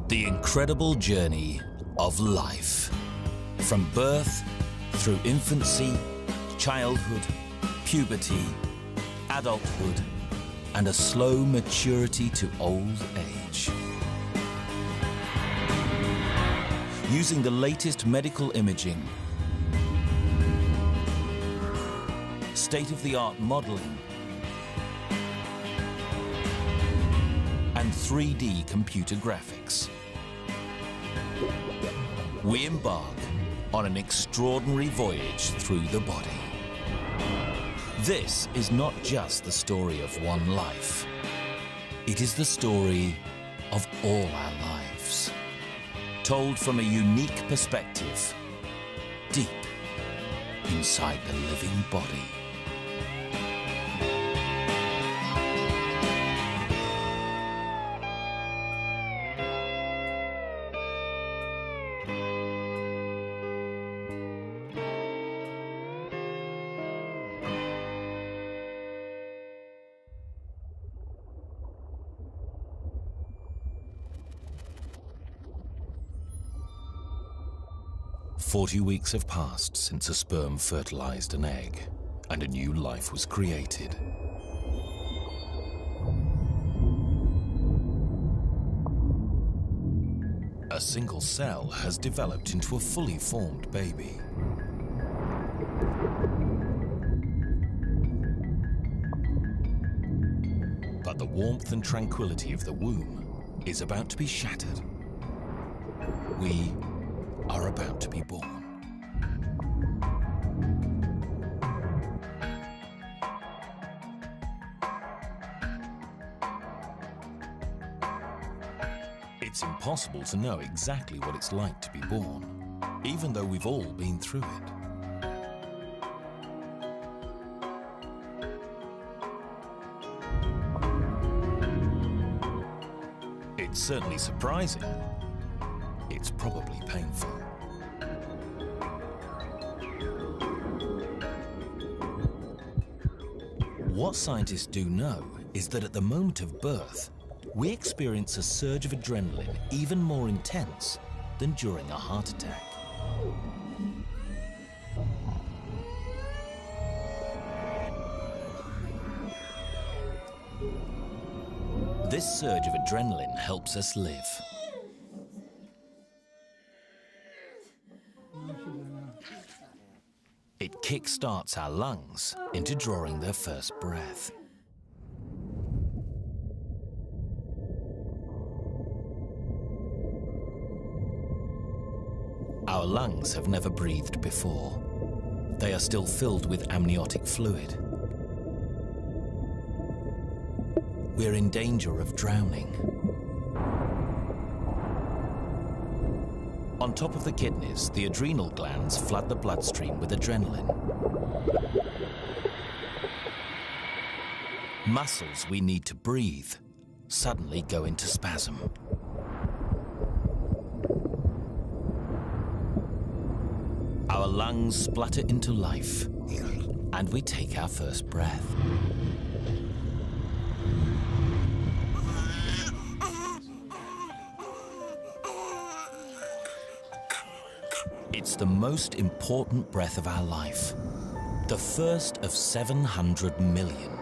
The incredible journey of life. From birth, through infancy, childhood, puberty, adulthood, and a slow maturity to old age. Using the latest medical imaging, state-of-the-art modeling, and 3D computer graphics, we embark on an extraordinary voyage through the body. This is not just the story of one life. It is the story of all our lives, told from a unique perspective, deep inside the living body. "40 weeks have passed since a sperm fertilized an egg, and a new life was created. A single cell has developed into a fully formed baby. But the warmth and tranquility of the womb is about to be shattered. We are about to be born. It's impossible to know exactly what it's like to be born, even though we've all been through it. It's certainly surprising. It's probably painful. What scientists do know is that at the moment of birth, we experience a surge of adrenaline even more intense than during a heart attack. This surge of adrenaline helps us live. It kick-starts our lungs into drawing their first breath. Our lungs have never breathed before. They are still filled with amniotic fluid. We're in danger of drowning. On top of the kidneys, the adrenal glands flood the bloodstream with adrenaline. Muscles we need to breathe suddenly go into spasm. Our lungs splutter into life, and we take our first breath. It's the most important breath of our life, the first of 700 million.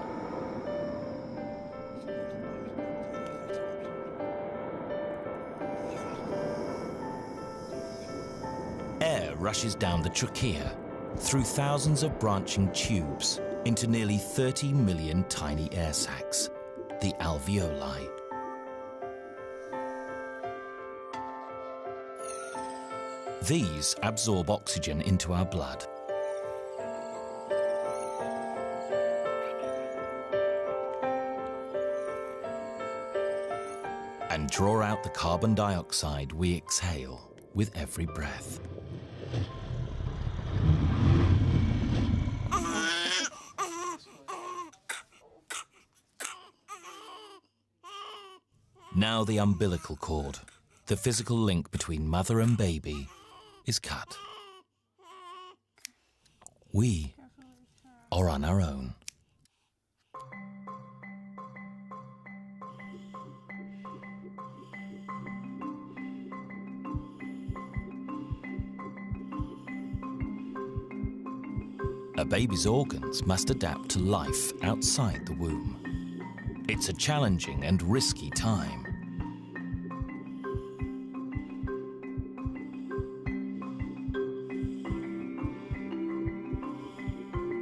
Air rushes down the trachea, through thousands of branching tubes, into nearly 30 million tiny air sacs, the alveoli. These absorb oxygen into our blood. And draw out the carbon dioxide we exhale with every breath. Now the umbilical cord, the physical link between mother and baby, is cut. We are on our own. A baby's organs must adapt to life outside the womb. It's a challenging and risky time.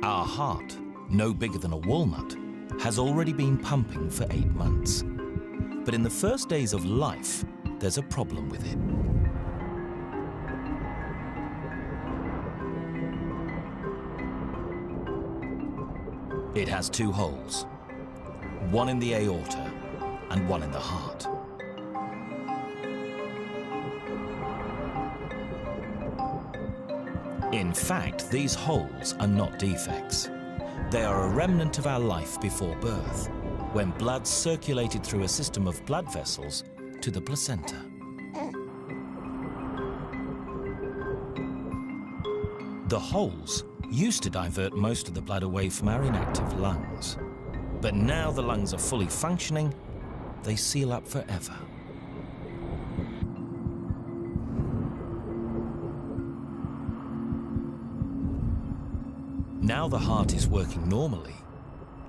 Our heart, no bigger than a walnut, has already been pumping for 8 months. But in the first days of life, there's a problem with it. It has 2 holes, one in the aorta and one in the heart. In fact, these holes are not defects. They are a remnant of our life before birth, when blood circulated through a system of blood vessels to the placenta. The holes used to divert most of the blood away from our inactive lungs. But now the lungs are fully functioning, they seal up forever. Now the heart is working normally.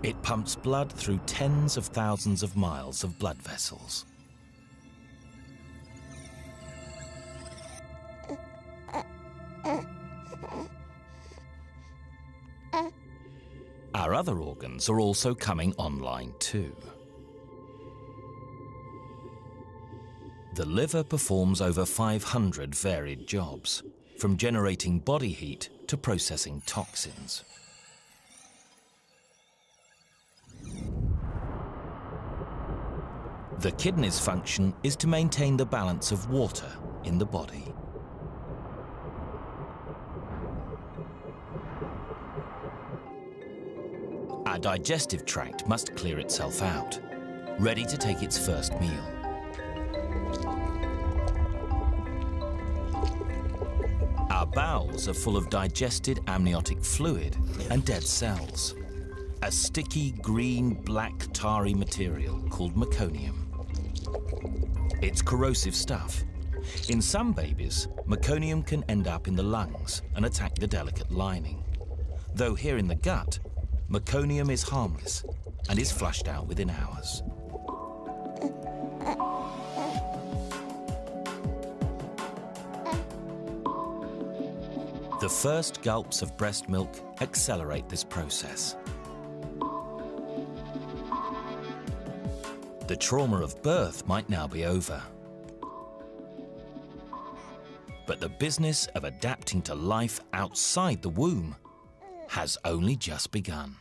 It pumps blood through tens of thousands of miles of blood vessels. Our other organs are also coming online too. The liver performs over 500 varied jobs, from generating body heat to processing toxins. The kidney's function is to maintain the balance of water in the body. Our digestive tract must clear itself out, ready to take its first meal. Our bowels are full of digested amniotic fluid and dead cells, a sticky green-black tarry material called meconium. It's corrosive stuff. In some babies, meconium can end up in the lungs and attack the delicate lining. Though here in the gut, meconium is harmless and is flushed out within hours. The first gulps of breast milk accelerate this process. The trauma of birth might now be over. But the business of adapting to life outside the womb has only just begun.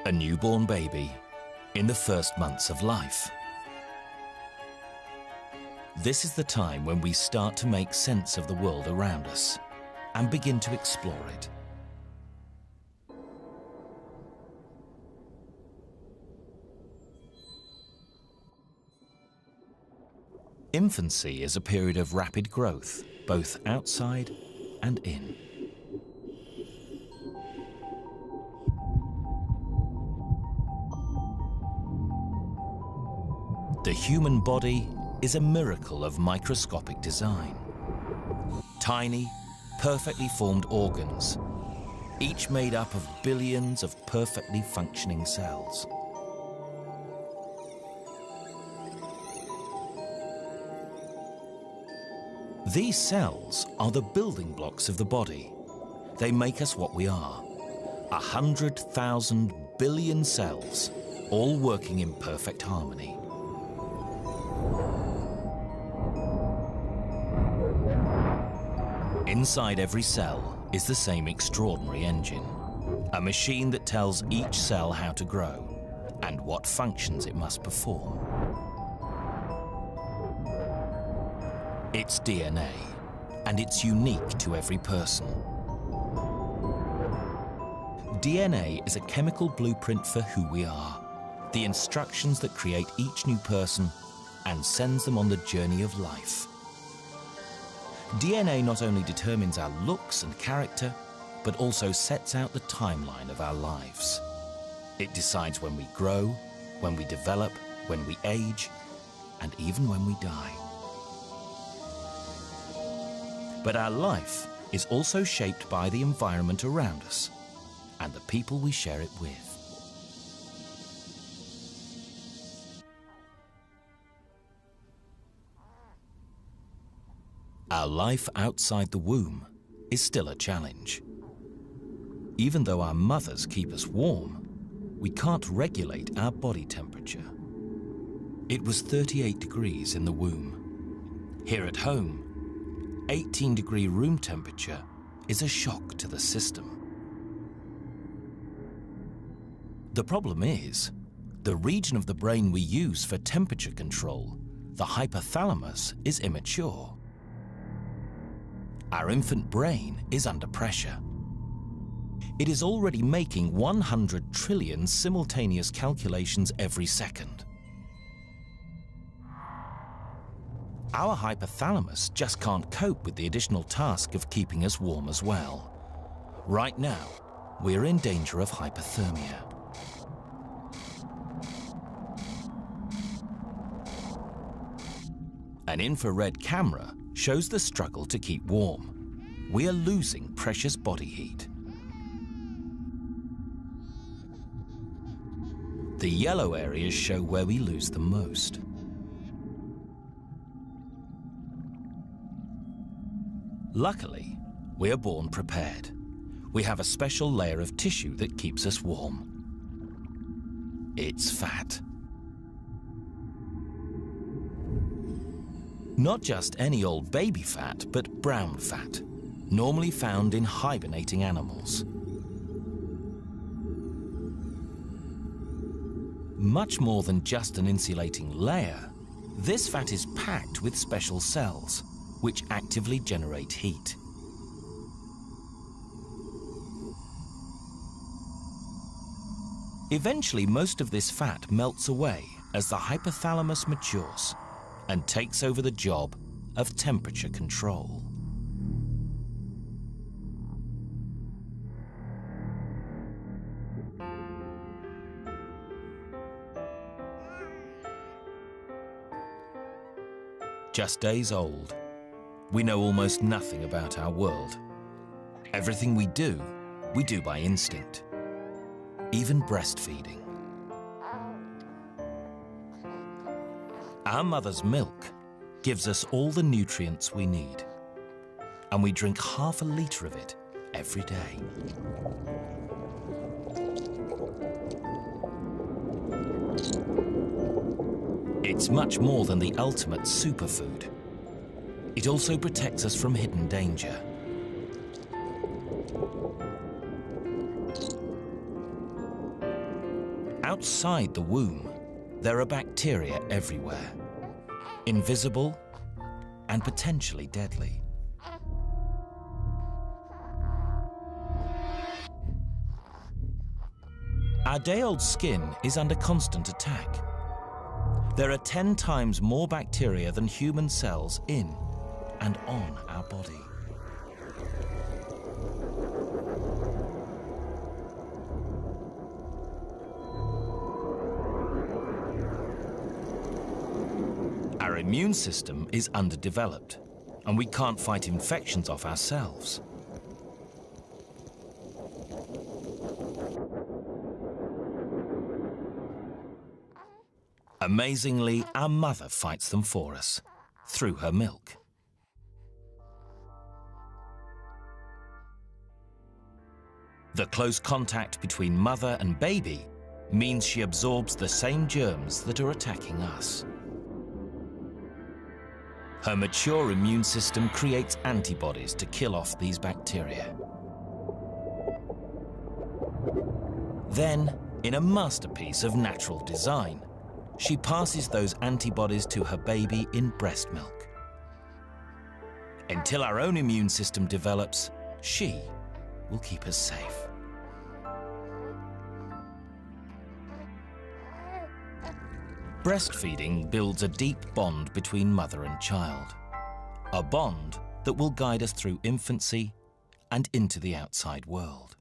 A newborn baby in the first months of life. This is the time when we start to make sense of the world around us and begin to explore it. Infancy is a period of rapid growth, both outside and in. The human body is a miracle of microscopic design. Tiny, perfectly formed organs, each made up of billions of perfectly functioning cells. These cells are the building blocks of the body. They make us what we are. 100,000 billion cells, all working in perfect harmony. Inside every cell is the same extraordinary engine, a machine that tells each cell how to grow and what functions it must perform. It's DNA, and it's unique to every person. DNA is a chemical blueprint for who we are, the instructions that create each new person and sends them on the journey of life. DNA not only determines our looks and character, but also sets out the timeline of our lives. It decides when we grow, when we develop, when we age, and even when we die. But our life is also shaped by the environment around us and the people we share it with. Our life outside the womb is still a challenge. Even though our mothers keep us warm, we can't regulate our body temperature. It was 38 degrees in the womb. Here at home, 18-degree room temperature is a shock to the system. The problem is, the region of the brain we use for temperature control, the hypothalamus, is immature. Our infant brain is under pressure. It is already making 100 trillion simultaneous calculations every second. Our hypothalamus just can't cope with the additional task of keeping us warm as well. Right now, we're in danger of hypothermia. An infrared camera shows the struggle to keep warm. We are losing precious body heat. The yellow areas show where we lose the most. Luckily, we are born prepared. We have a special layer of tissue that keeps us warm. It's fat. Not just any old baby fat, but brown fat, normally found in hibernating animals. Much more than just an insulating layer, this fat is packed with special cells, which actively generate heat. Eventually, most of this fat melts away as the hypothalamus matures and takes over the job of temperature control. Just days old, we know almost nothing about our world. Everything we do by instinct, even breastfeeding. Our mother's milk gives us all the nutrients we need, and we drink half a litre of it every day. It's much more than the ultimate superfood. It also protects us from hidden danger. Outside the womb, there are bacteria everywhere, invisible and potentially deadly. Our day-old skin is under constant attack. There are 10 times more bacteria than human cells in and on our body. Our immune system is underdeveloped, and we can't fight infections off ourselves. Amazingly, our mother fights them for us, through her milk. The close contact between mother and baby means she absorbs the same germs that are attacking us. Her mature immune system creates antibodies to kill off these bacteria. Then, in a masterpiece of natural design, she passes those antibodies to her baby in breast milk. Until our own immune system develops, she will keep us safe. Breastfeeding builds a deep bond between mother and child, a bond that will guide us through infancy and into the outside world.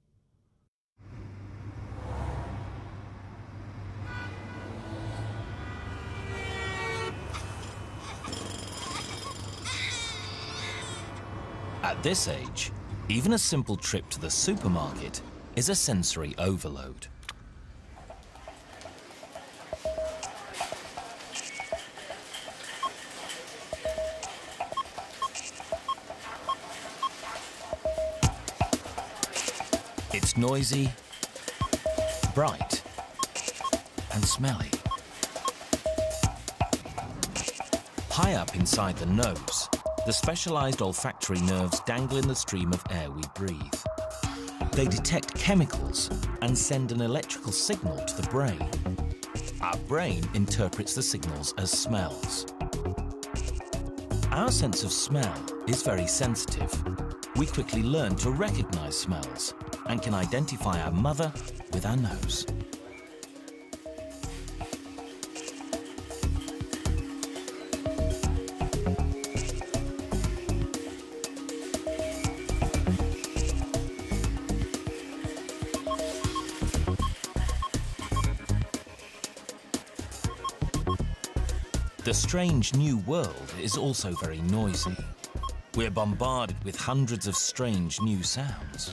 At this age, even a simple trip to the supermarket is a sensory overload. It's noisy, bright, and smelly. High up inside the nose, the specialized olfactory nerves dangle in the stream of air we breathe. They detect chemicals and send an electrical signal to the brain. Our brain interprets the signals as smells. Our sense of smell is very sensitive. We quickly learn to recognize smells and can identify our mother with our nose. The strange new world is also very noisy. We're bombarded with hundreds of strange new sounds.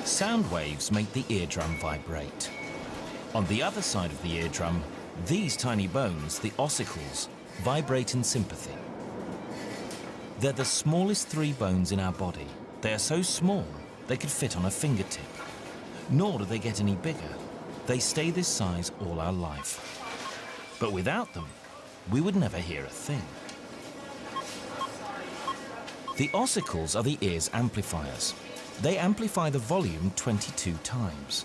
Sound waves make the eardrum vibrate. On the other side of the eardrum, these tiny bones, the ossicles, vibrate in sympathy. They're the smallest 3 bones in our body. They are so small they could fit on a fingertip. Nor do they get any bigger. They stay this size all our life. But without them, we would never hear a thing. The ossicles are the ear's amplifiers. They amplify the volume 22 times.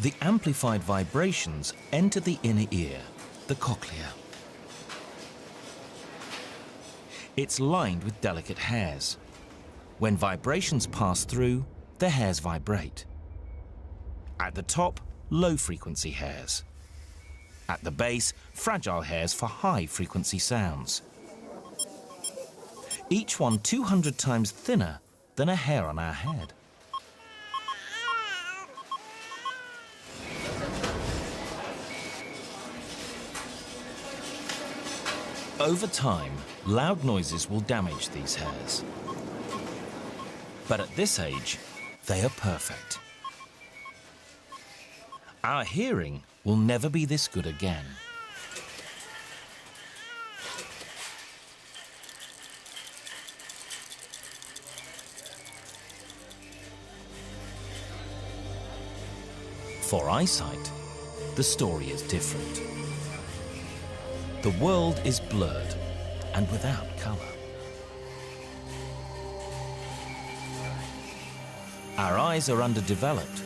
The amplified vibrations enter the inner ear, the cochlea. It's lined with delicate hairs. When vibrations pass through, the hairs vibrate. At the top, low-frequency hairs. At the base, fragile hairs for high-frequency sounds. Each one 200 times thinner than a hair on our head. Over time, loud noises will damage these hairs. But at this age, they are perfect. Our hearing will never be this good again. For eyesight, the story is different. The world is blurred and without color. Our eyes are underdeveloped.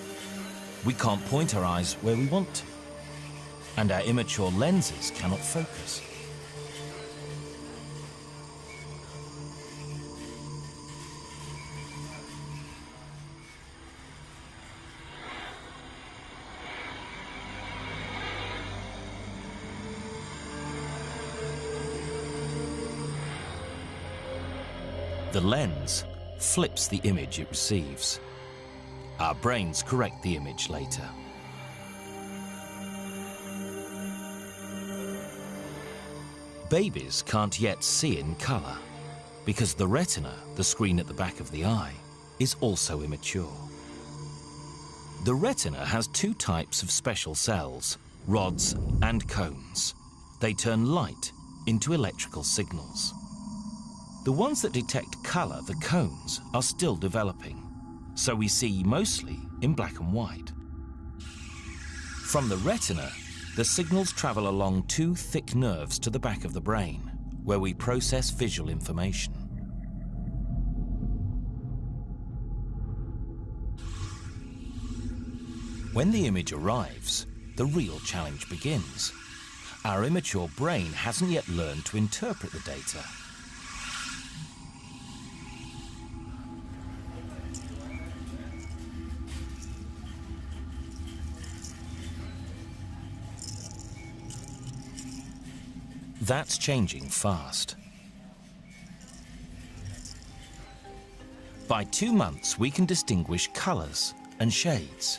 We can't point our eyes where we want to, and our immature lenses cannot focus. The lens flips the image it receives. Our brains correct the image later. Babies can't yet see in color because the retina, the screen at the back of the eye, is also immature. The retina has 2 types of special cells, rods and cones. They turn light into electrical signals. The ones that detect color, the cones, are still developing, so we see mostly in black and white. From the retina, the signals travel along 2 thick nerves to the back of the brain, where we process visual information. When the image arrives, the real challenge begins. Our immature brain hasn't yet learned to interpret the data. That's changing fast. By 2 months, we can distinguish colors and shades.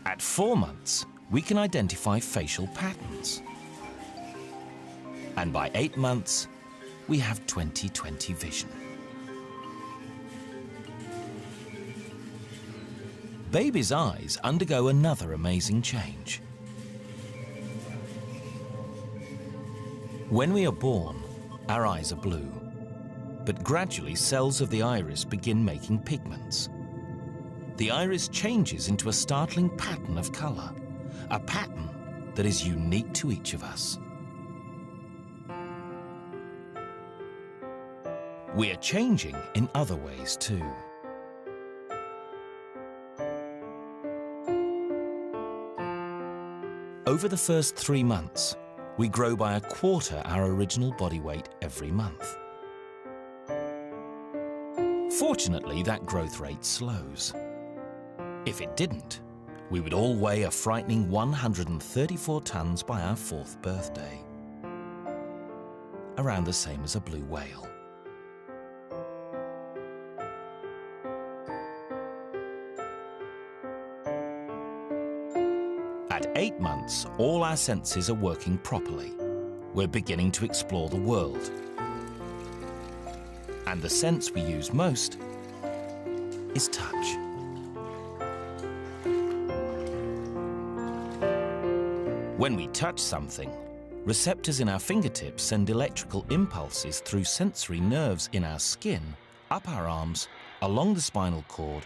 At 4 months, we can identify facial patterns. And by 8 months, we have 20/20 vision. Baby's eyes undergo another amazing change. When we are born, our eyes are blue, but gradually cells of the iris begin making pigments. The iris changes into a startling pattern of color, a pattern that is unique to each of us. We are changing in other ways too. Over the first 3 months, we grow by 1/4 our original body weight every month. Fortunately, that growth rate slows. If it didn't, we would all weigh a frightening 134 tons by our 4th birthday. Around the same as a blue whale. At 8 months, all our senses are working properly. We're beginning to explore the world. And the sense we use most is touch. When we touch something, receptors in our fingertips send electrical impulses through sensory nerves in our skin, up our arms, along the spinal cord,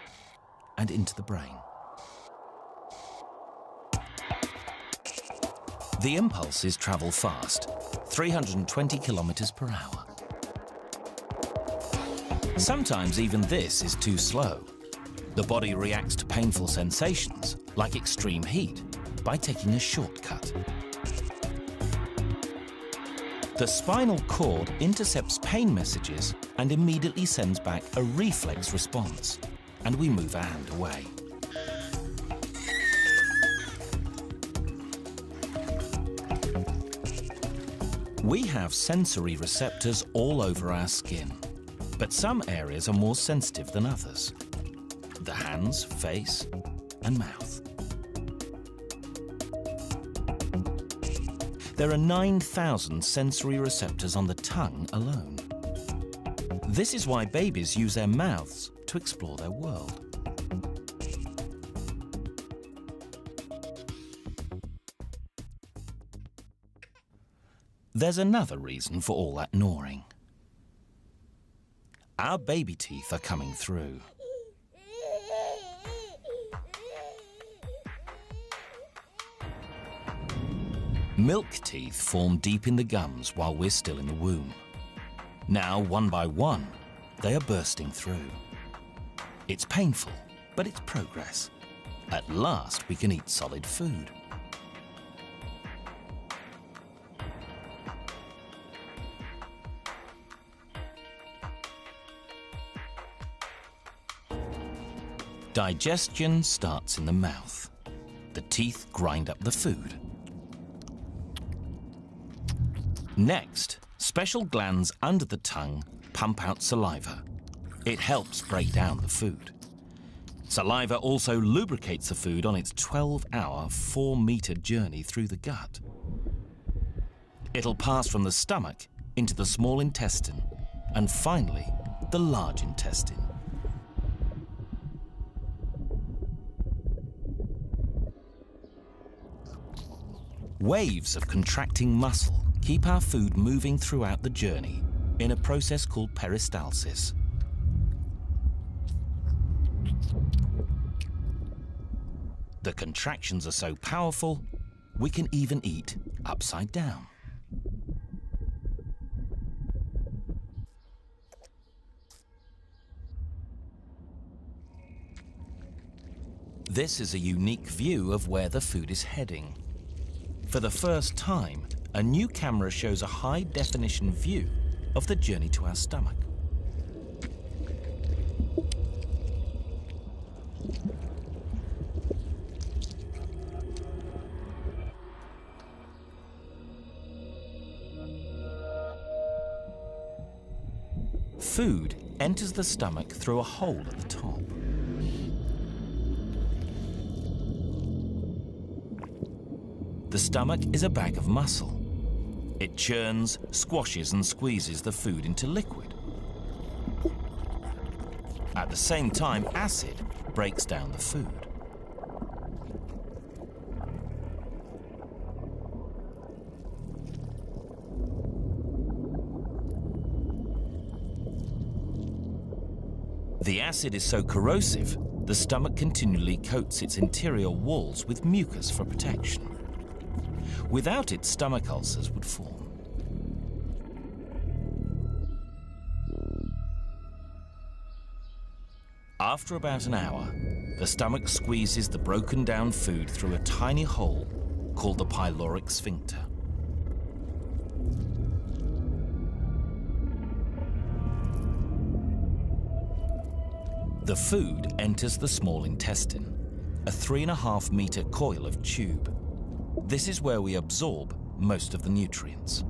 and into the brain. The impulses travel fast, 320 kilometers per hour. Sometimes even this is too slow. The body reacts to painful sensations, like extreme heat, by taking a shortcut. The spinal cord intercepts pain messages and immediately sends back a reflex response, and we move our hand away. We have sensory receptors all over our skin, but some areas are more sensitive than others. The hands, face, and mouth. There are 9,000 sensory receptors on the tongue alone. This is why babies use their mouths to explore their world. There's another reason for all that gnawing. Our baby teeth are coming through. Milk teeth form deep in the gums while we're still in the womb. Now, one by one, they are bursting through. It's painful, but it's progress. At last, we can eat solid food. Digestion starts in the mouth. The teeth grind up the food. Next, special glands under the tongue pump out saliva. It helps break down the food. Saliva also lubricates the food on its 12-hour, 4-meter journey through the gut. It'll pass from the stomach into the small intestine and finally the large intestine. Waves of contracting muscle keep our food moving throughout the journey in a process called peristalsis. The contractions are so powerful, we can even eat upside down. This is a unique view of where the food is heading. For the first time, a new camera shows a high-definition view of the journey to our stomach. Food enters the stomach through a hole at the top. The stomach is a bag of muscle. It churns, squashes and squeezes the food into liquid. At the same time, acid breaks down the food. The acid is so corrosive, the stomach continually coats its interior walls with mucus for protection. Without it, stomach ulcers would form. After about an hour, the stomach squeezes the broken down food through a tiny hole called the pyloric sphincter. The food enters the small intestine, a 3.5-meter coil of tube. This is where we absorb most of the nutrients.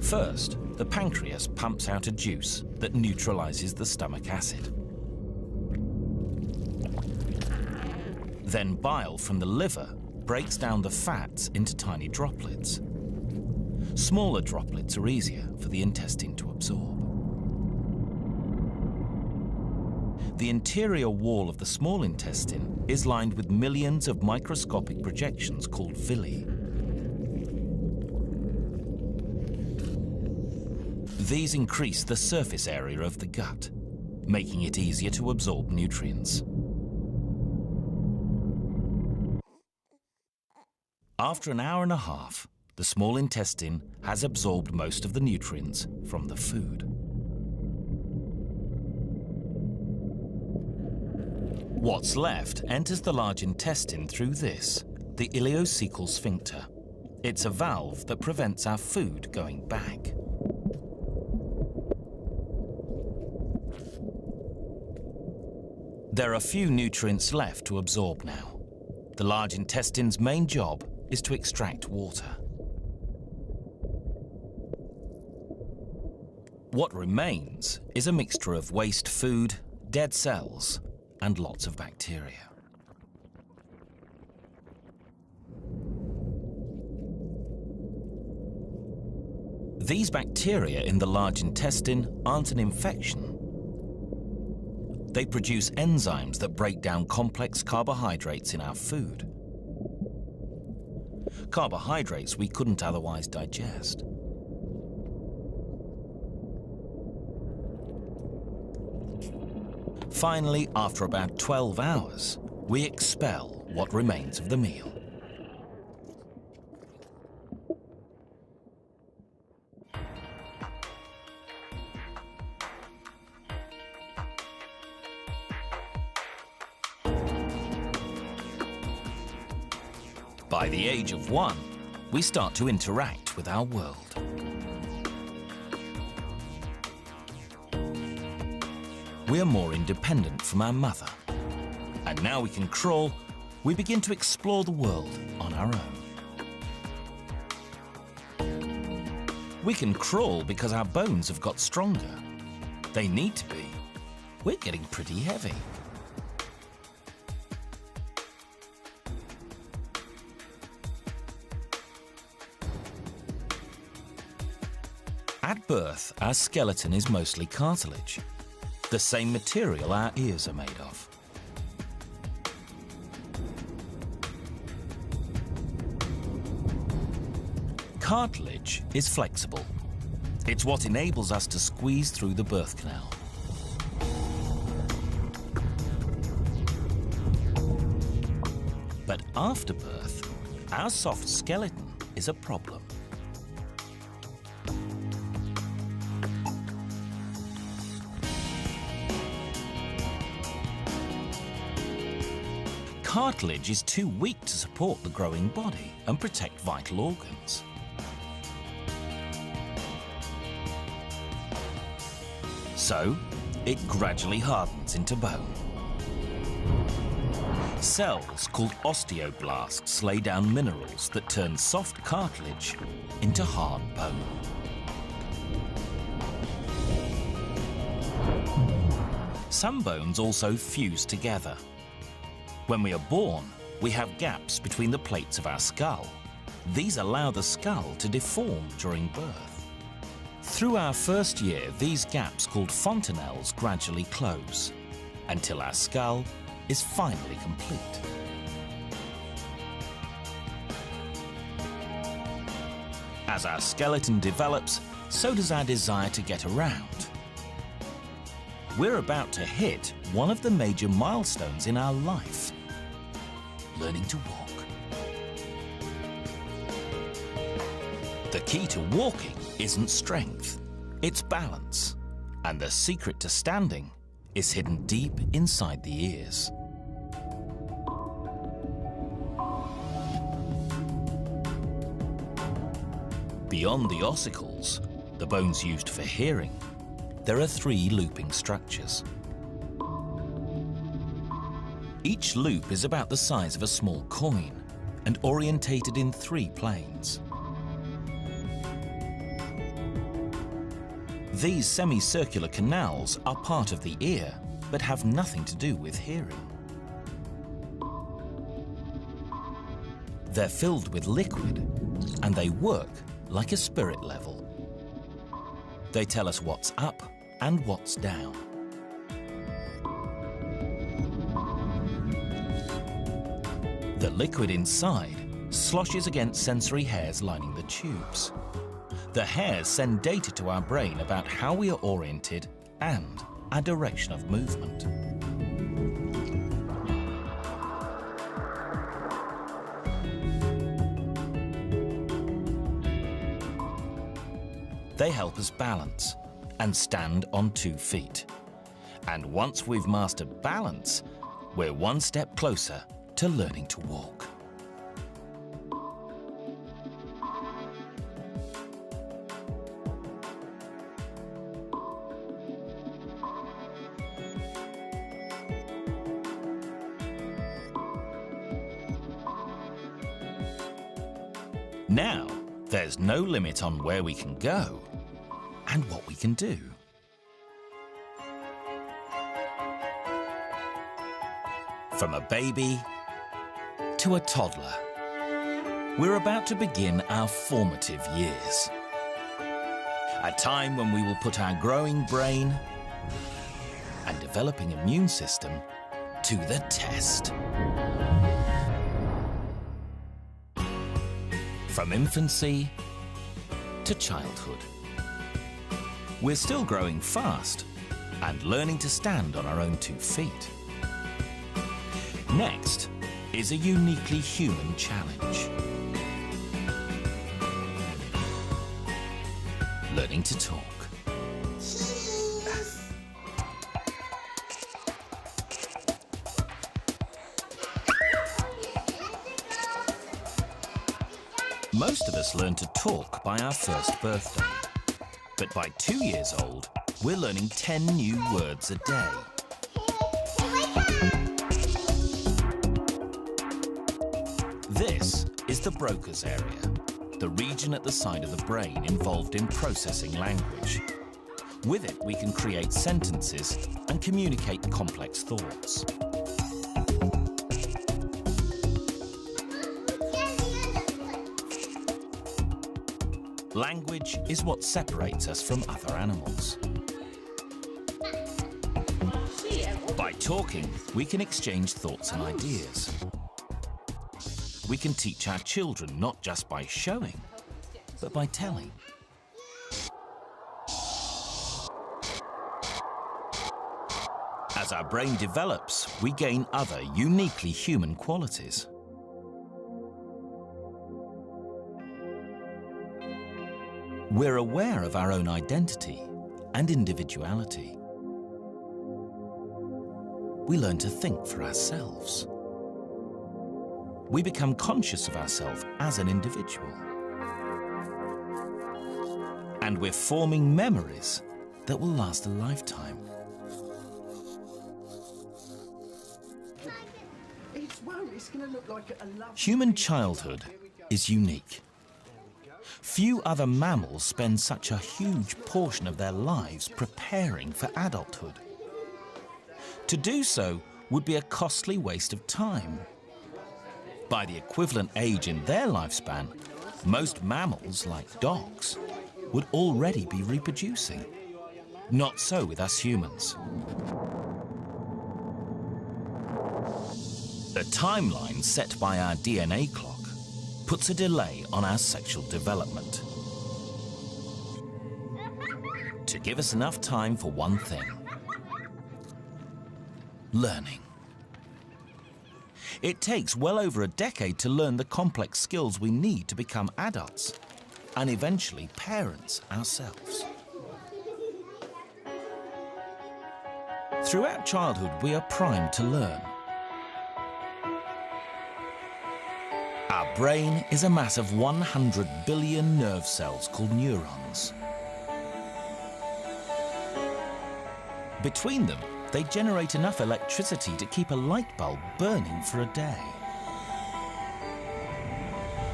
First, the pancreas pumps out a juice that neutralizes the stomach acid. Then bile from the liver breaks down the fats into tiny droplets. Smaller droplets are easier for the intestine to absorb. The interior wall of the small intestine is lined with millions of microscopic projections called villi. These increase the surface area of the gut, making it easier to absorb nutrients. After an hour and a half, the small intestine has absorbed most of the nutrients from the food. What's left enters the large intestine through this, the ileocecal sphincter. It's a valve that prevents our food going back. There are few nutrients left to absorb now. The large intestine's main job is to extract water. What remains is a mixture of waste food, dead cells, and lots of bacteria. These bacteria in the large intestine aren't an infection. They produce enzymes that break down complex carbohydrates in our food. Carbohydrates we couldn't otherwise digest. Finally, after about 12 hours, we expel what remains of the meal. By the age of 1, we start to interact with our world. We are more independent from our mother. And now we can crawl, we begin to explore the world on our own. We can crawl because our bones have got stronger. They need to be. We're getting pretty heavy. At birth, our skeleton is mostly cartilage, the same material our ears are made of. Cartilage is flexible. It's what enables us to squeeze through the birth canal. But after birth, our soft skeleton is a problem. Cartilage is too weak to support the growing body and protect vital organs. So, it gradually hardens into bone. Cells called osteoblasts lay down minerals that turn soft cartilage into hard bone. Some bones also fuse together. When we are born, we have gaps between the plates of our skull. These allow the skull to deform during birth. Through our first year, these gaps, called fontanelles, gradually close until our skull is finally complete. As our skeleton develops, so does our desire to get around. We're about to hit one of the major milestones in our life: learning to walk. The key to walking isn't strength, it's balance. And the secret to standing is hidden deep inside the ears. Beyond the ossicles, the bones used for hearing, there are 3 looping structures. Each loop is about the size of a small coin and orientated in 3 planes. These semicircular canals are part of the ear, but have nothing to do with hearing. They're filled with liquid, and they work like a spirit level. They tell us what's up and what's down. The liquid inside sloshes against sensory hairs lining the tubes. The hairs send data to our brain about how we are oriented and our direction of movement. They help us balance and stand on 2 feet. And once we've mastered balance, we're one step closer to learning to walk. Now, there's no limit on where we can go and what we can do. From a baby to a toddler, we're about to begin our formative years. A time when we will put our growing brain and developing immune system to the test. From infancy to childhood, we're still growing fast and learning to stand on our own 2 feet. Next is a uniquely human challenge: learning to talk. Most of us learn to talk by our first birthday. But by 2 years old, we're learning 10 new words a day. This is the Broca's area, the region at the side of the brain involved in processing language. With it, we can create sentences and communicate complex thoughts. Language is what separates us from other animals. By talking, we can exchange thoughts and ideas. We can teach our children not just by showing, but by telling. As our brain develops, we gain other uniquely human qualities. We're aware of our own identity and individuality. We learn to think for ourselves. We become conscious of ourselves as an individual. And we're forming memories that will last a lifetime. Human childhood is unique. Few other mammals spend such a huge portion of their lives preparing for adulthood. To do so would be a costly waste of time. By the equivalent age in their lifespan, most mammals, like dogs, would already be reproducing. Not so with us humans. The timeline set by our DNA clock puts a delay on our sexual development to give us enough time for one thing: learning. It takes well over a decade to learn the complex skills we need to become adults and eventually parents ourselves. Throughout childhood, we are primed to learn. Our brain is a mass of 100 billion nerve cells called neurons. Between them, they generate enough electricity to keep a light bulb burning for a day.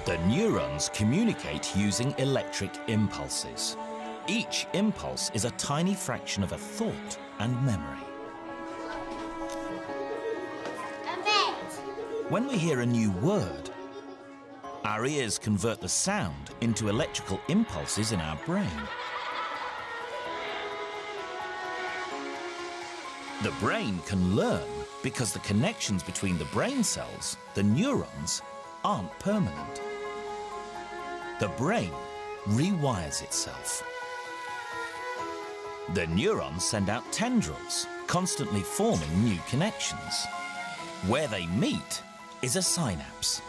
The neurons communicate using electric impulses. Each impulse is a tiny fraction of a thought and memory. When we hear a new word, our ears convert the sound into electrical impulses in our brain. The brain can learn because the connections between the brain cells, the neurons, aren't permanent. The brain rewires itself. The neurons send out tendrils, constantly forming new connections. Where they meet is a synapse.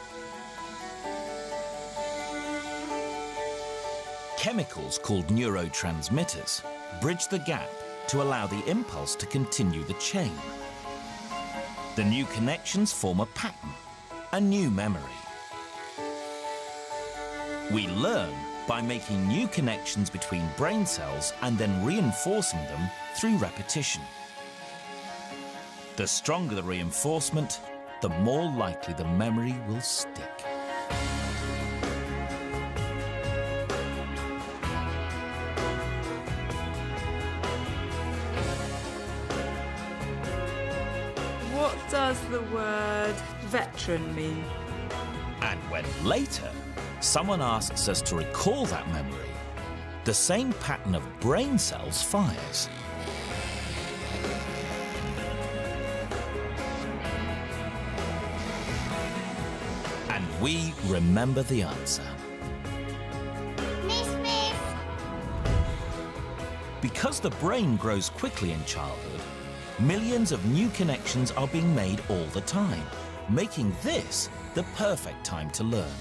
Chemicals called neurotransmitters bridge the gap to allow the impulse to continue the chain. The new connections form a pattern, a new memory. We learn by making new connections between brain cells and then reinforcing them through repetition. The stronger the reinforcement, the more likely the memory will stick. What does the word veteran mean? And when later someone asks us to recall that memory, the same pattern of brain cells fires. And we remember the answer. Miss. Because the brain grows quickly in childhood, millions of new connections are being made all the time, making this the perfect time to learn.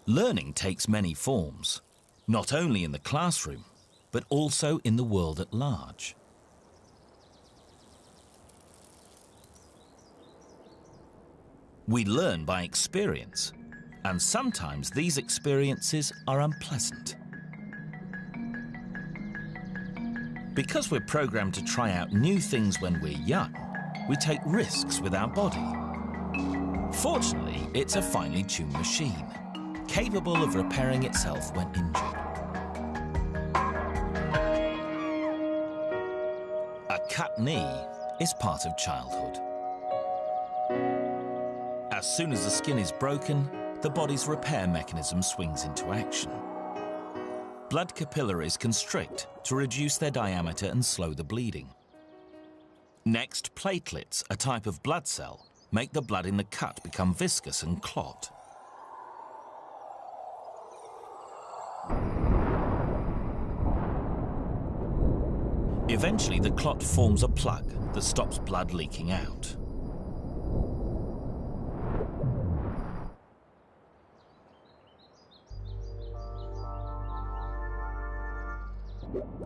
Learning takes many forms, not only in the classroom, but also in the world at large. We learn by experience, and sometimes these experiences are unpleasant. Because we're programmed to try out new things when we're young, we take risks with our body. Fortunately, it's a finely tuned machine, capable of repairing itself when injured. A cut knee is part of childhood. As soon as the skin is broken, the body's repair mechanism swings into action. Blood capillaries constrict to reduce their diameter and slow the bleeding. Next, platelets, a type of blood cell, make the blood in the cut become viscous and clot. Eventually, the clot forms a plug that stops blood leaking out.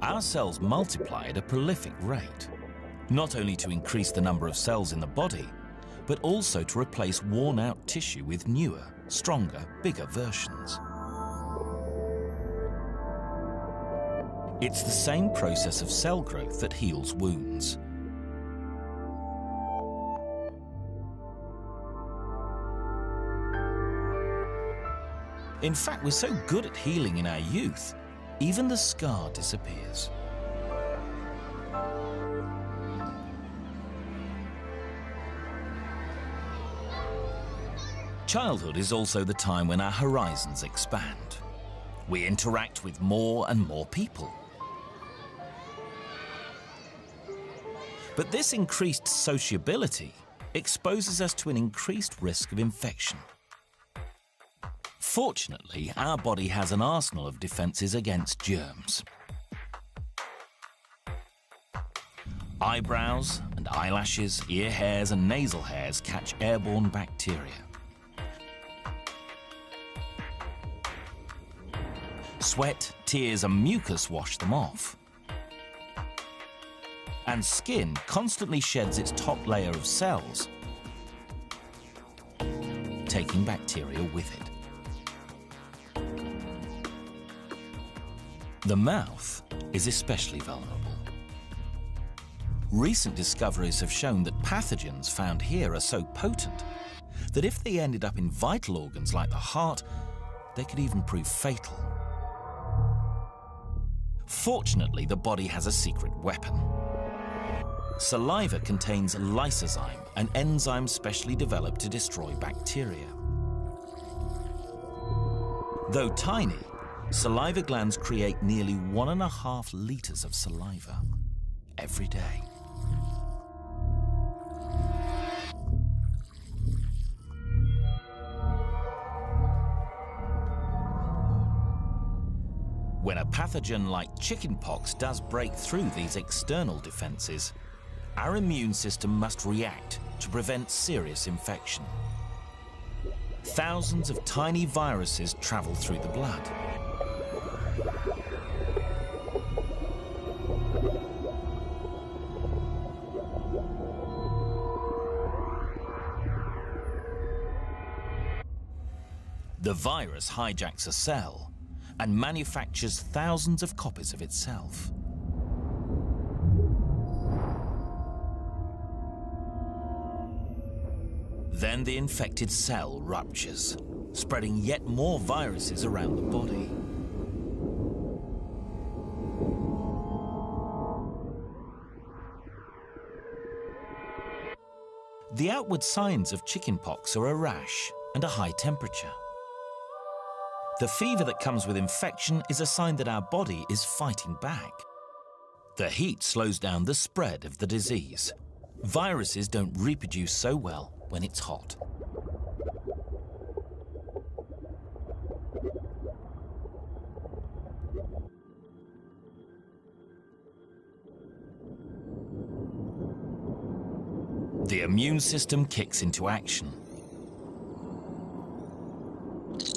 Our cells multiply at a prolific rate, not only to increase the number of cells in the body, but also to replace worn-out tissue with newer, stronger, bigger versions. It's the same process of cell growth that heals wounds. In fact, we're so good at healing in our youth, even the scar disappears. Childhood is also the time when our horizons expand. We interact with more and more people. But this increased sociability exposes us to an increased risk of infection. Fortunately, our body has an arsenal of defenses against germs. Eyebrows and eyelashes, ear hairs and nasal hairs catch airborne bacteria. Sweat, tears and mucus wash them off. And skin constantly sheds its top layer of cells, taking bacteria with it. The mouth is especially vulnerable. Recent discoveries have shown that pathogens found here are so potent that if they ended up in vital organs like the heart, they could even prove fatal. Fortunately, the body has a secret weapon. Saliva contains lysozyme, an enzyme specially developed to destroy bacteria. Though tiny, saliva glands create nearly 1.5 liters of saliva every day. When a pathogen like chickenpox does break through these external defenses, our immune system must react to prevent serious infection. Thousands of tiny viruses travel through the blood. The virus hijacks a cell and manufactures thousands of copies of itself. Then the infected cell ruptures, spreading yet more viruses around the body. The outward signs of chickenpox are a rash and a high temperature. The fever that comes with infection is a sign that our body is fighting back. The heat slows down the spread of the disease. Viruses don't reproduce so well when it's hot. The immune system kicks into action.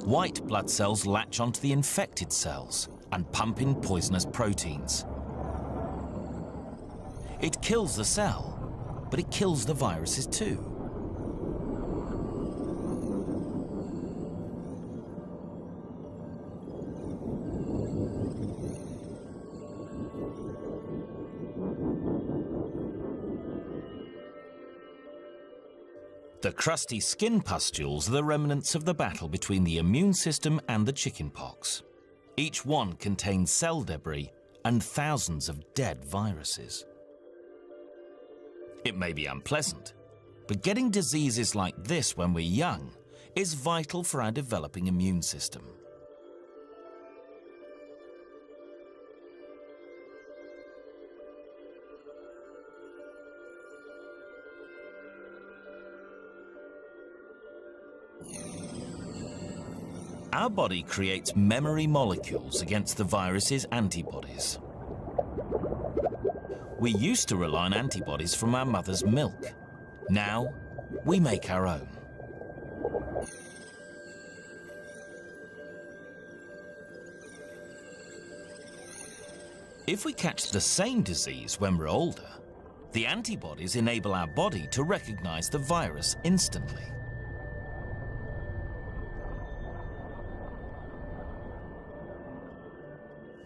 White blood cells latch onto the infected cells and pump in poisonous proteins. It kills the cell, but it kills the viruses too. The crusty skin pustules are the remnants of the battle between the immune system and the chickenpox. Each one contains cell debris and thousands of dead viruses. It may be unpleasant, but getting diseases like this when we're young is vital for our developing immune system. Our body creates memory molecules against the virus's antibodies. We used to rely on antibodies from our mother's milk. Now, we make our own. If we catch the same disease when we're older, the antibodies enable our body to recognize the virus instantly.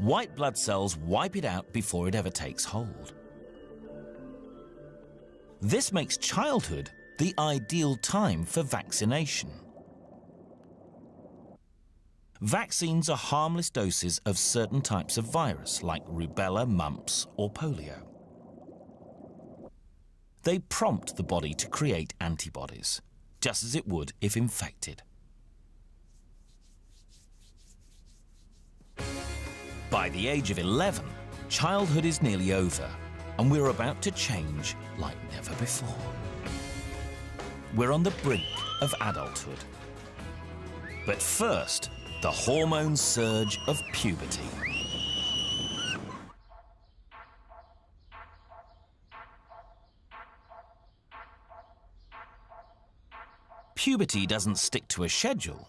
White blood cells wipe it out before it ever takes hold. This makes childhood the ideal time for vaccination. Vaccines are harmless doses of certain types of virus, like rubella, mumps, or polio. They prompt the body to create antibodies, just as it would if infected. By the age of 11, childhood is nearly over, and we're about to change like never before. We're on the brink of adulthood. But first, the hormone surge of puberty. Puberty doesn't stick to a schedule.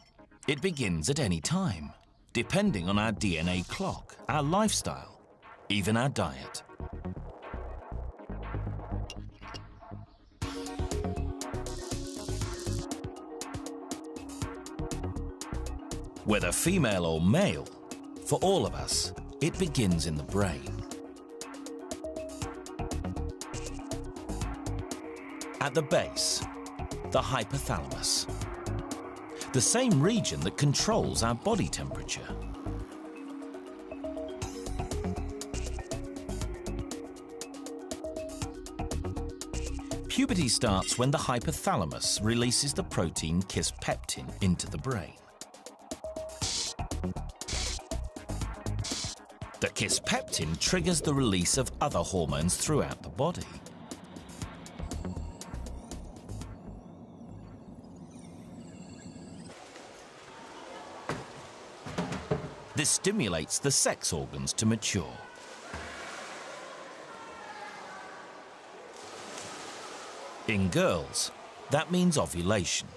It begins at any time, depending on our DNA clock, our lifestyle, even our diet. Whether female or male, for all of us, it begins in the brain. At the base, the hypothalamus, the same region that controls our body temperature. Puberty starts when the hypothalamus releases the protein kisspeptin into the brain. The kisspeptin triggers the release of other hormones throughout the body. This stimulates the sex organs to mature. In girls, that means ovulation.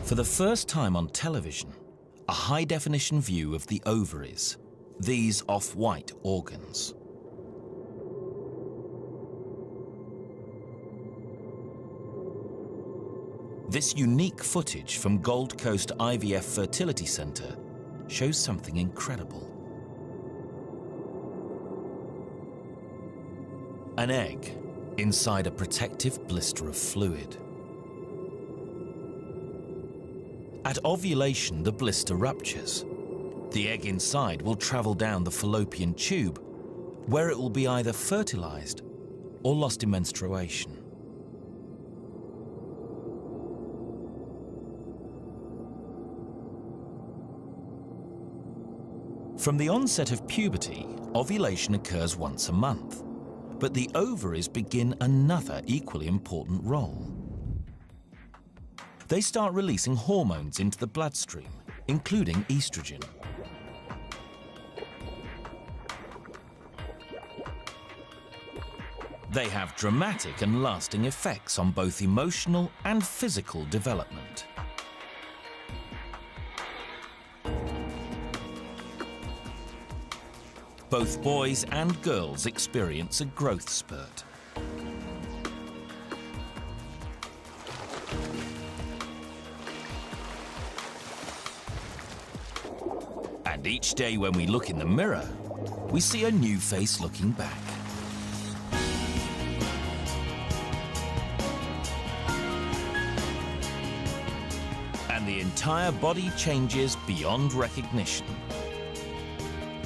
For the first time on television, a high-definition view of the ovaries, these off-white organs. This unique footage from Gold Coast IVF Fertility Centre shows something incredible. An egg inside a protective blister of fluid. At ovulation, the blister ruptures. The egg inside will travel down the fallopian tube, where it will be either fertilized or lost in menstruation. From the onset of puberty, ovulation occurs once a month, but the ovaries begin another equally important role. They start releasing hormones into the bloodstream, including estrogen. They have dramatic and lasting effects on both emotional and physical development. Both boys and girls experience a growth spurt. And each day when we look in the mirror, we see a new face looking back. And the entire body changes beyond recognition.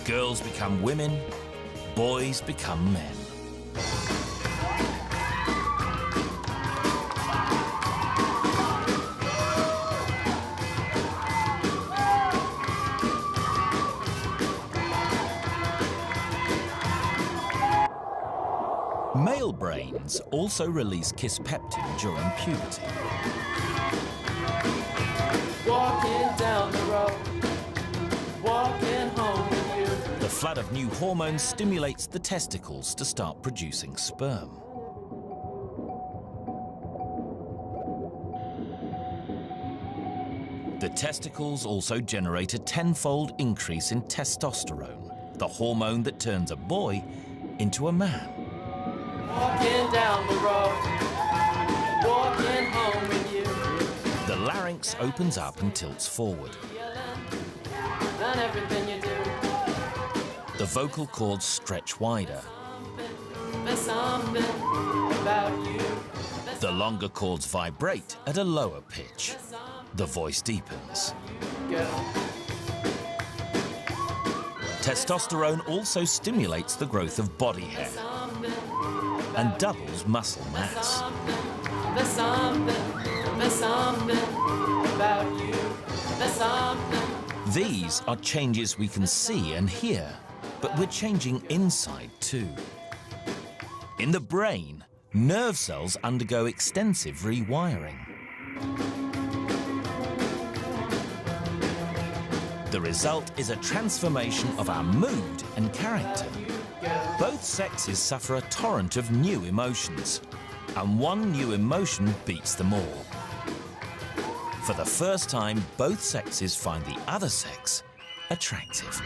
Girls become women, boys become men. Male brains also release kisspeptin during puberty. Walking down the road, walking home with you. The flood of new hormones stimulates the testicles to start producing sperm. The testicles also generate a tenfold increase in testosterone, the hormone that turns a boy into a man. Walking down the road, walking home with you. The larynx opens up and tilts forward. And everything you do. The vocal cords stretch wider. There's something about you. The longer chords vibrate at a lower pitch. The voice deepens. Testosterone also stimulates the growth of body hair and doubles muscle mass. There's something about you. There's something. These are changes we can see and hear, but we're changing inside too. In the brain, nerve cells undergo extensive rewiring. The result is a transformation of our mood and character. Both sexes suffer a torrent of new emotions, and one new emotion beats them all. For the first time, both sexes find the other sex attractive.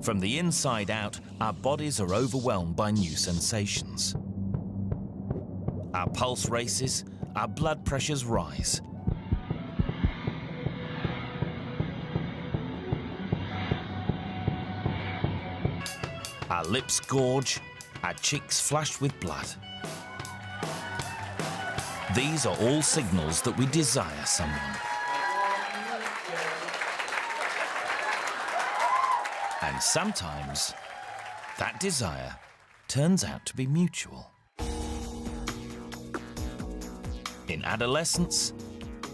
From the inside out, our bodies are overwhelmed by new sensations. Our pulse races, our blood pressures rise. Our lips gorge, our cheeks flush with blood. These are all signals that we desire someone. And sometimes, that desire turns out to be mutual. In adolescence,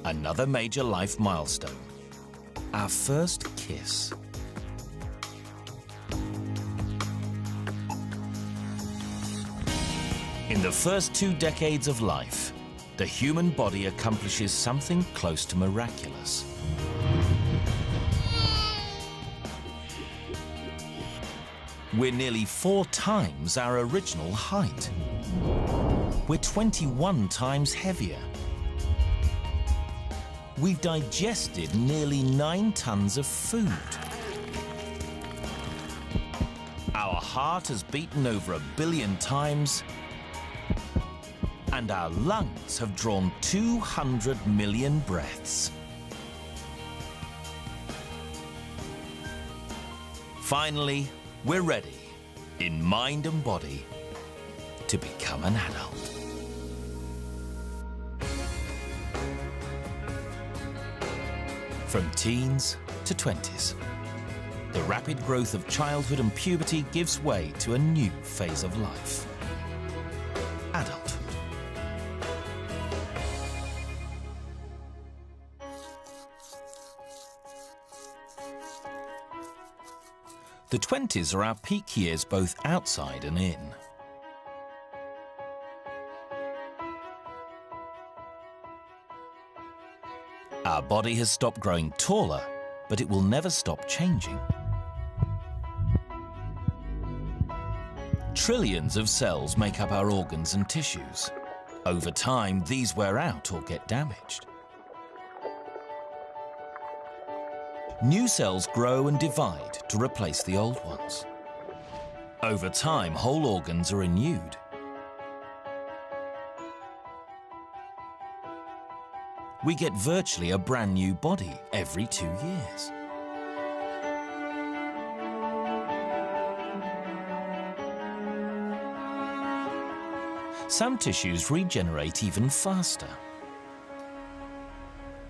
another major life milestone, our first kiss. In the first 2 decades of life, the human body accomplishes something close to miraculous. We're nearly 4 times our original height. We're 21 times heavier. We've digested nearly 9 tons of food. Our heart has beaten over 1 billion times, and our lungs have drawn 200 million breaths. Finally, we're ready, in mind and body, to become an adult. From teens to 20s, the rapid growth of childhood and puberty gives way to a new phase of life: adulthood. The 20s are our peak years both outside and in. Our body has stopped growing taller, but it will never stop changing. Trillions of cells make up our organs and tissues. Over time, these wear out or get damaged. New cells grow and divide to replace the old ones. Over time, whole organs are renewed. We get virtually a brand new body every 2 years. Some tissues regenerate even faster.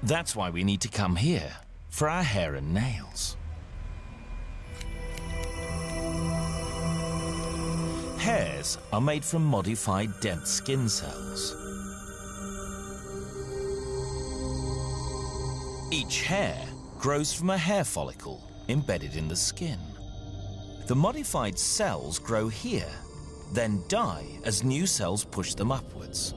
That's why we need to come here for our hair and nails. Hairs are made from modified dead skin cells. Each hair grows from a hair follicle embedded in the skin. The modified cells grow here, then die as new cells push them upwards.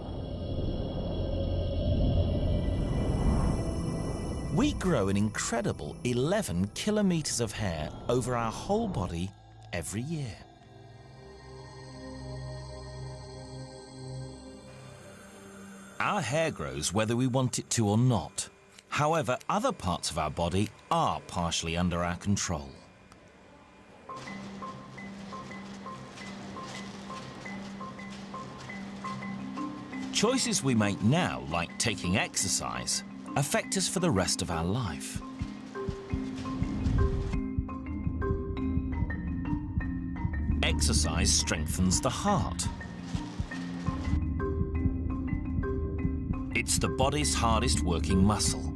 We grow an incredible 11 kilometers of hair over our whole body every year. Our hair grows whether we want it to or not. However, other parts of our body are partially under our control. Choices we make now, like taking exercise, affect us for the rest of our life. Exercise strengthens the heart. It's the body's hardest working muscle.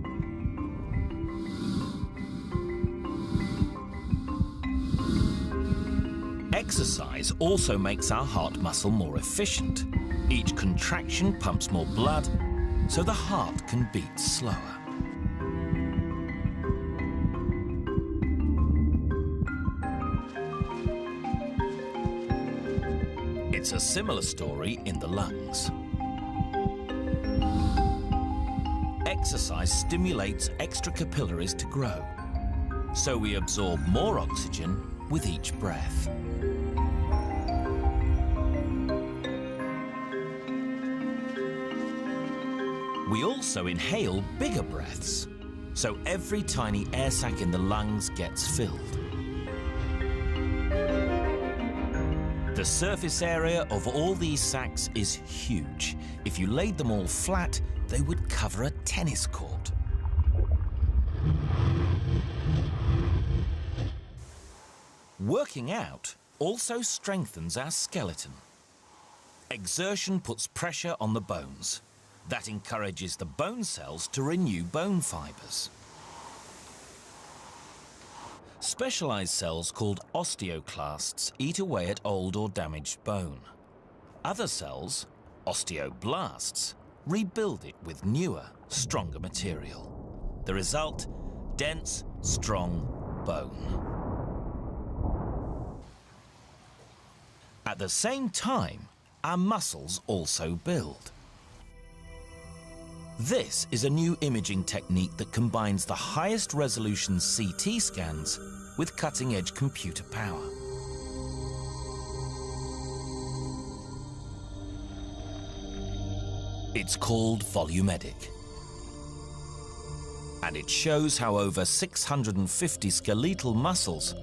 Exercise also makes our heart muscle more efficient. Each contraction pumps more blood, so the heart can beat slower. It's a similar story in the lungs. Exercise stimulates extra capillaries to grow, so we absorb more oxygen with each breath. We also inhale bigger breaths, so every tiny air sac in the lungs gets filled. The surface area of all these sacs is huge. If you laid them all flat, they would cover a tennis court. Working out also strengthens our skeleton. Exertion puts pressure on the bones. That encourages the bone cells to renew bone fibers. Specialized cells called osteoclasts eat away at old or damaged bone. Other cells, osteoblasts, rebuild it with newer, stronger material. The result, dense, strong bone. At the same time, our muscles also build. This is a new imaging technique that combines the highest resolution CT scans with cutting-edge computer power. It's called Volumedic, and it shows how over 650 skeletal muscles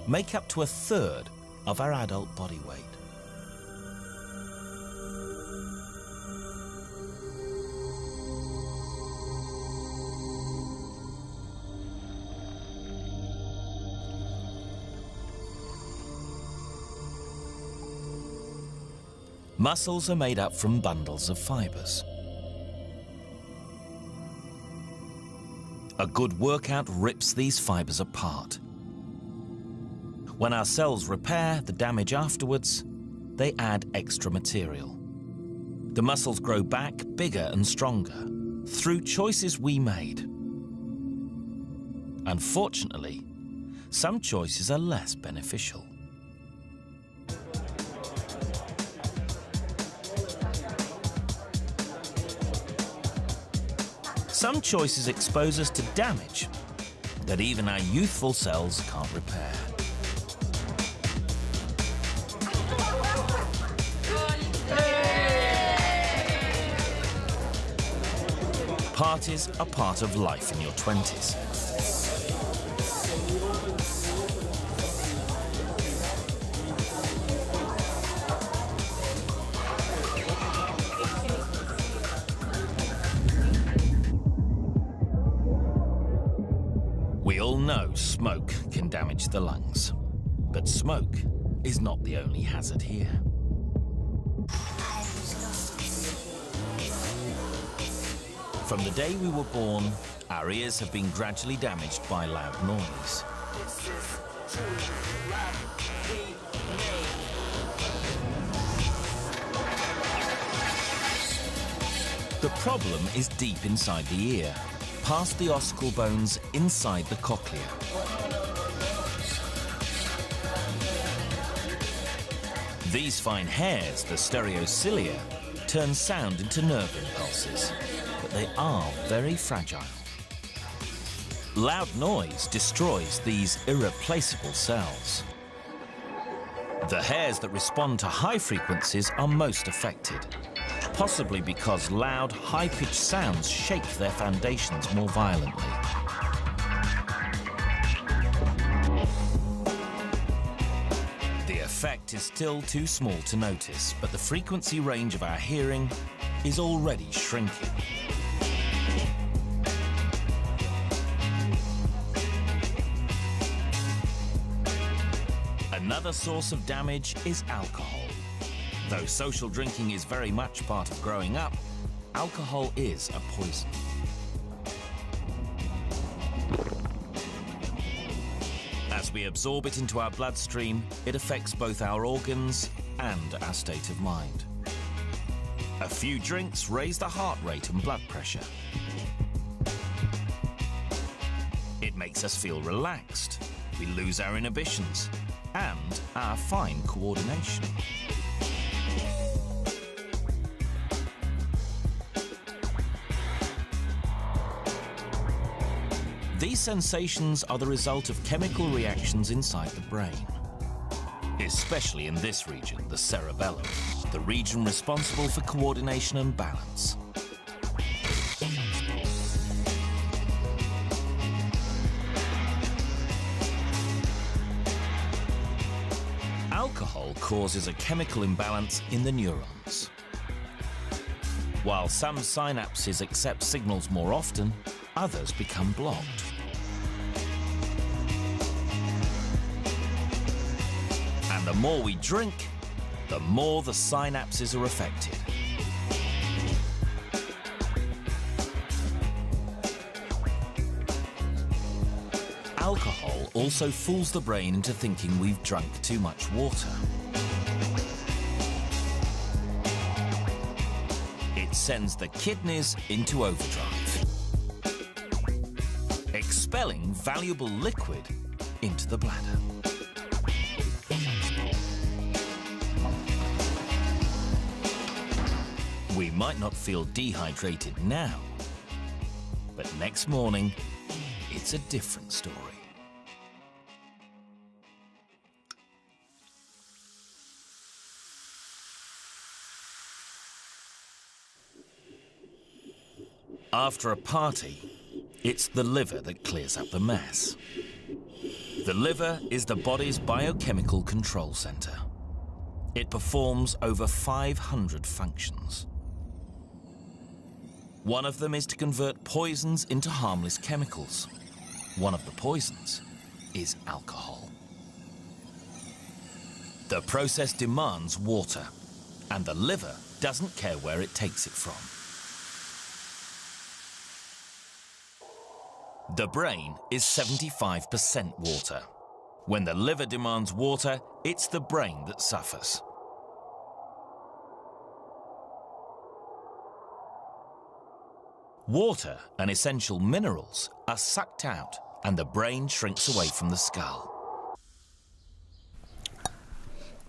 make up to a third of our adult body weight. Muscles are made up from bundles of fibers. A good workout rips these fibers apart. When our cells repair the damage afterwards, they add extra material. The muscles grow back bigger and stronger through choices we made. Unfortunately, some choices are less beneficial. Some choices expose us to damage that even our youthful cells can't repair. Parties are part of life in your 20s. We all know smoke can damage the lungs, but smoke is not the only hazard here. From the day we were born, our ears have been gradually damaged by loud noise. The problem is deep inside the ear, past the ossicle bones inside the cochlea. These fine hairs, the stereocilia, turn sound into nerve impulses, but they are very fragile. Loud noise destroys these irreplaceable cells. The hairs that respond to high frequencies are most affected, possibly because loud, high-pitched sounds shake their foundations more violently. The effect is still too small to notice, but the frequency range of our hearing is already shrinking. Another source of damage is alcohol. Though social drinking is very much part of growing up, alcohol is a poison. As we absorb it into our bloodstream, it affects both our organs and our state of mind. A few drinks raise the heart rate and blood pressure. It makes us feel relaxed. We lose our inhibitions and our fine coordination. These sensations are the result of chemical reactions inside the brain, especially in this region, the cerebellum, the region responsible for coordination and balance. Alcohol causes a chemical imbalance in the neurons. While some synapses accept signals more often, others become blocked. And the more we drink, the more the synapses are affected. Alcohol also fools the brain into thinking we've drunk too much water. It sends the kidneys into overdrive, expelling valuable liquid into the bladder. We might not feel dehydrated now, but next morning, it's a different story. After a party, it's the liver that clears up the mess. The liver is the body's biochemical control center. It performs over 500 functions. One of them is to convert poisons into harmless chemicals. One of the poisons is alcohol. The process demands water, and the liver doesn't care where it takes it from. The brain is 75% water. When the liver demands water, it's the brain that suffers. Water and essential minerals are sucked out, and the brain shrinks away from the skull.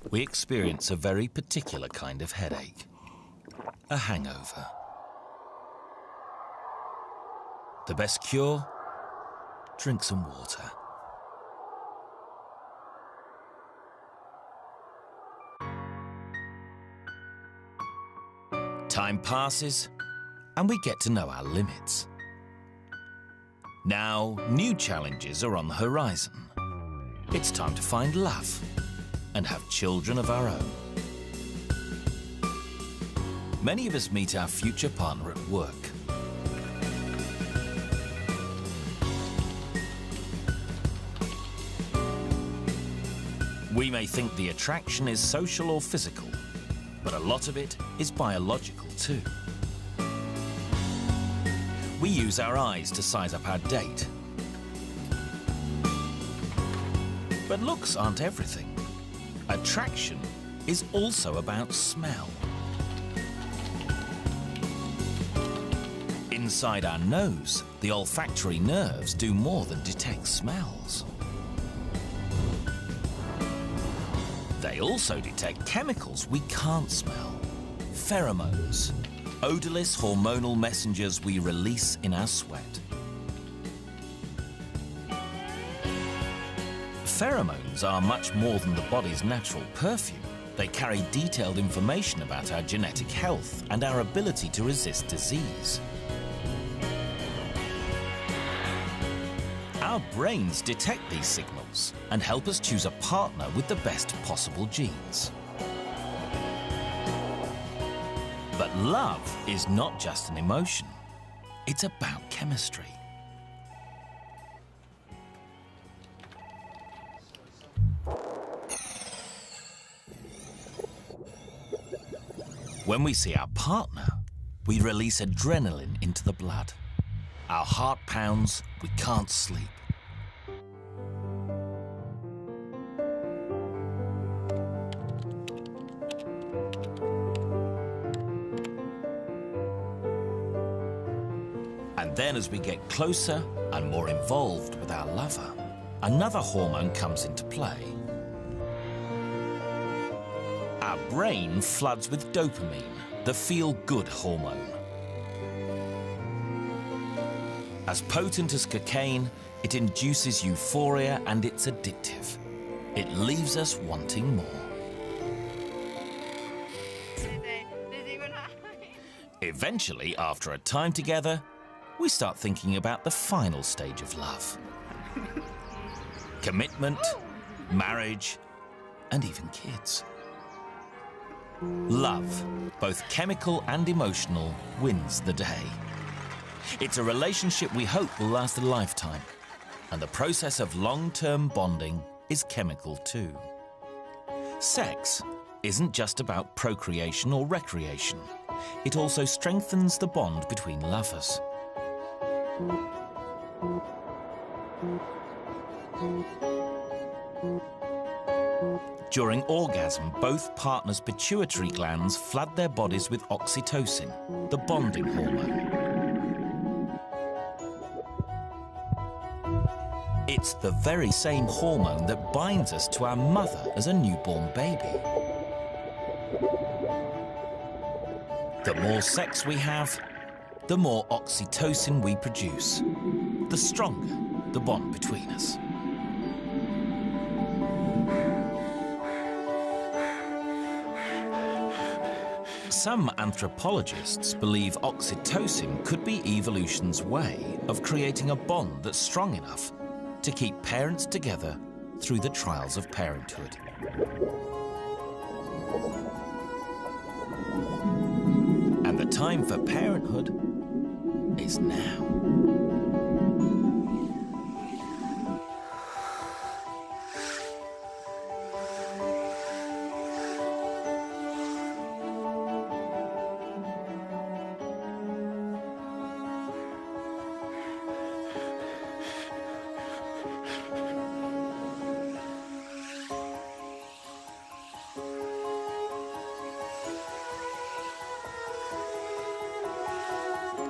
We experience a very particular kind of headache, a hangover. The best cure? Drink some water. Time passes, and we get to know our limits. Now, new challenges are on the horizon. It's time to find love and have children of our own. Many of us meet our future partner at work. We may think the attraction is social or physical, but a lot of it is biological too. We use our eyes to size up our date. But looks aren't everything. Attraction is also about smell. Inside our nose, the olfactory nerves do more than detect smells. They also detect chemicals we can't smell. Pheromones, odorless hormonal messengers we release in our sweat. Pheromones are much more than the body's natural perfume. They carry detailed information about our genetic health and our ability to resist disease. Our brains detect these signals and help us choose a partner with the best possible genes. But love is not just an emotion. It's about chemistry. When we see our partner, we release adrenaline into the blood. Our heart pounds, we can't sleep. And then as we get closer and more involved with our lover, another hormone comes into play. Our brain floods with dopamine, the feel-good hormone. As potent as cocaine, it induces euphoria and it's addictive. It leaves us wanting more. Eventually, after a time together, we start thinking about the final stage of love. Commitment, marriage, and even kids. Love, both chemical and emotional, wins the day. It's a relationship we hope will last a lifetime, and the process of long-term bonding is chemical too. Sex isn't just about procreation or recreation. It also strengthens the bond between lovers. During orgasm, both partners' pituitary glands flood their bodies with oxytocin, the bonding hormone. It's the very same hormone that binds us to our mother as a newborn baby. The more sex we have, the more oxytocin we produce, the stronger the bond between us. Some anthropologists believe oxytocin could be evolution's way of creating a bond that's strong enough to keep parents together through the trials of parenthood. And the time for parenthood is now.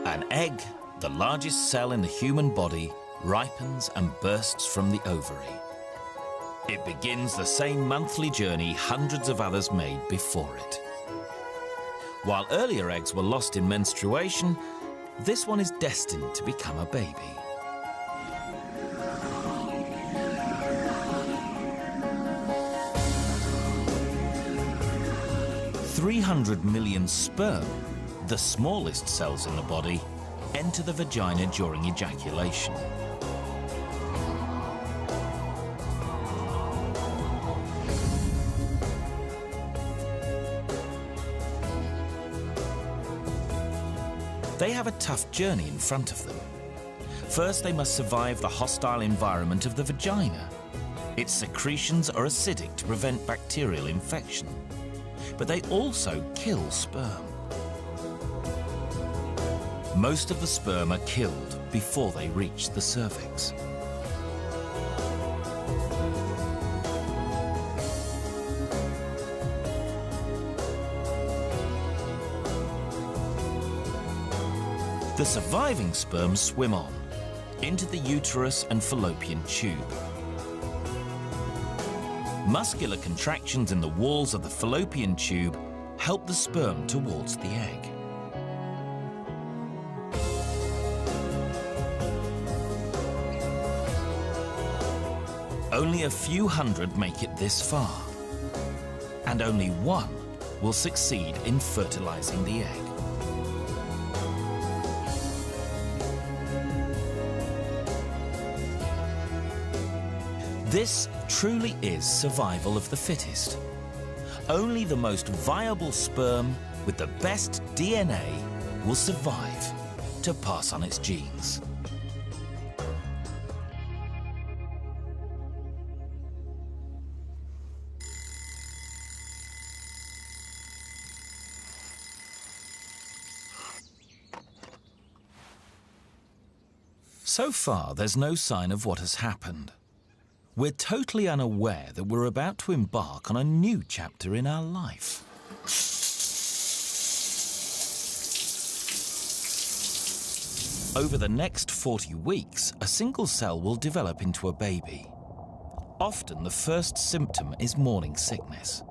An egg, the largest cell in the human body, ripens and bursts from the ovary. It begins the same monthly journey hundreds of others made before it. While earlier eggs were lost in menstruation, this one is destined to become a baby. "300 million sperm, the smallest cells in the body, enter the vagina during ejaculation. They have a tough journey in front of them. First, they must survive the hostile environment of the vagina. Its secretions are acidic to prevent bacterial infection, but they also kill sperm. Most of the sperm are killed before they reach the cervix. The surviving sperm swim on into the uterus and fallopian tube. Muscular contractions in the walls of the fallopian tube help the sperm towards the egg. Only a few hundred make it this far, and only one will succeed in fertilizing the egg. This truly is survival of the fittest. Only the most viable sperm with the best DNA will survive to pass on its genes. So far, there's no sign of what has happened. We're totally unaware that we're about to embark on a new chapter in our life. Over the next 40 weeks, a single cell will develop into a baby. Often, the first symptom is morning sickness.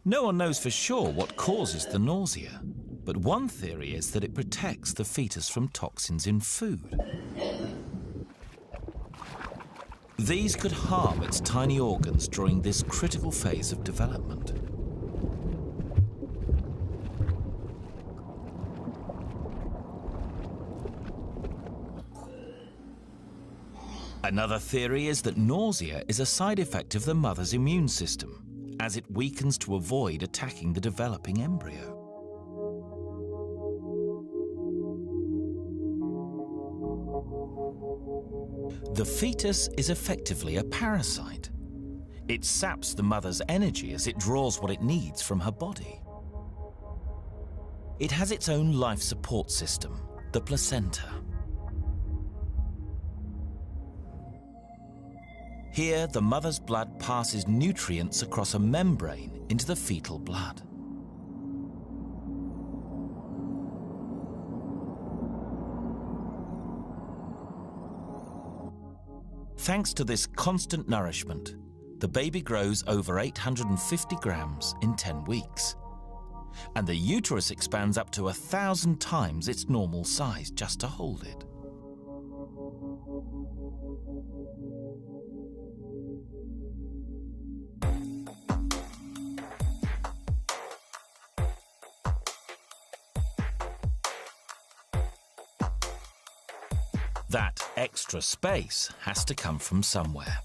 No one knows for sure what causes the nausea, but one theory is that it protects the fetus from toxins in food. These could harm its tiny organs during this critical phase of development. Another theory is that nausea is a side effect of the mother's immune system, as it weakens to avoid attacking the developing embryo. The fetus is effectively a parasite. It saps the mother's energy as it draws what it needs from her body. It has its own life support system, the placenta. Here, the mother's blood passes nutrients across a membrane into the fetal blood. Thanks to this constant nourishment, the baby grows over 850 grams in 10 weeks. And the uterus expands up to 1,000 times its normal size just to hold it. That extra space has to come from somewhere.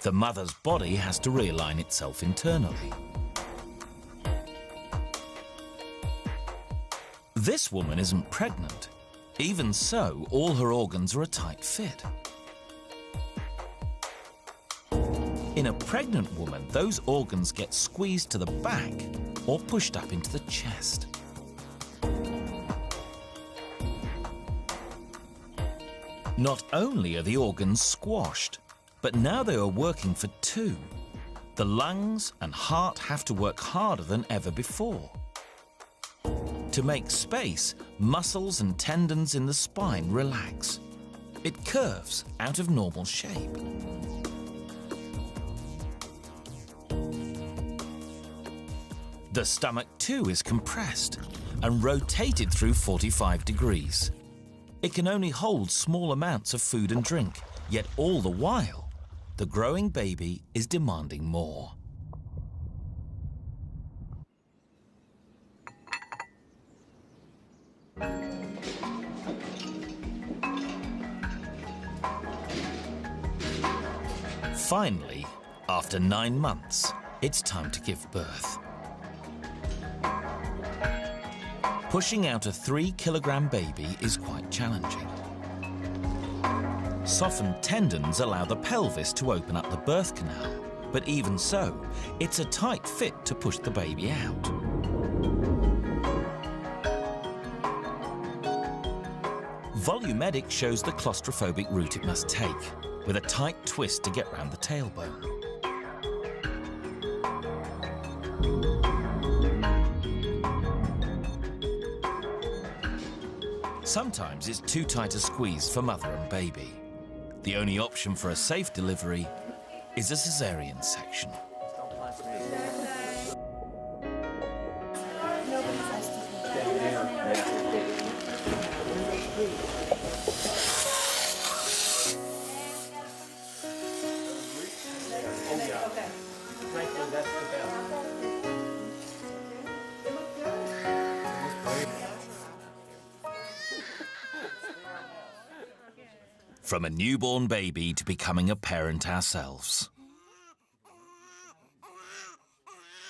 The mother's body has to realign itself internally. This woman isn't pregnant. Even so, all her organs are a tight fit. In a pregnant woman, those organs get squeezed to the back or pushed up into the chest. Not only are the organs squashed, but now they are working for two. The lungs and heart have to work harder than ever before. To make space, muscles and tendons in the spine relax. It curves out of normal shape. The stomach too is compressed and rotated through 45 degrees. It can only hold small amounts of food and drink, yet all the while, the growing baby is demanding more. Finally, after 9 months, it's time to give birth. Pushing out a 3-kilogram baby is quite challenging. Softened tendons allow the pelvis to open up the birth canal, but even so, it's a tight fit to push the baby out. Volumedic shows the claustrophobic route it must take, with a tight twist to get round the tailbone. Sometimes it's too tight a squeeze for mother and baby. The only option for a safe delivery is a cesarean section. From a newborn baby to becoming a parent ourselves.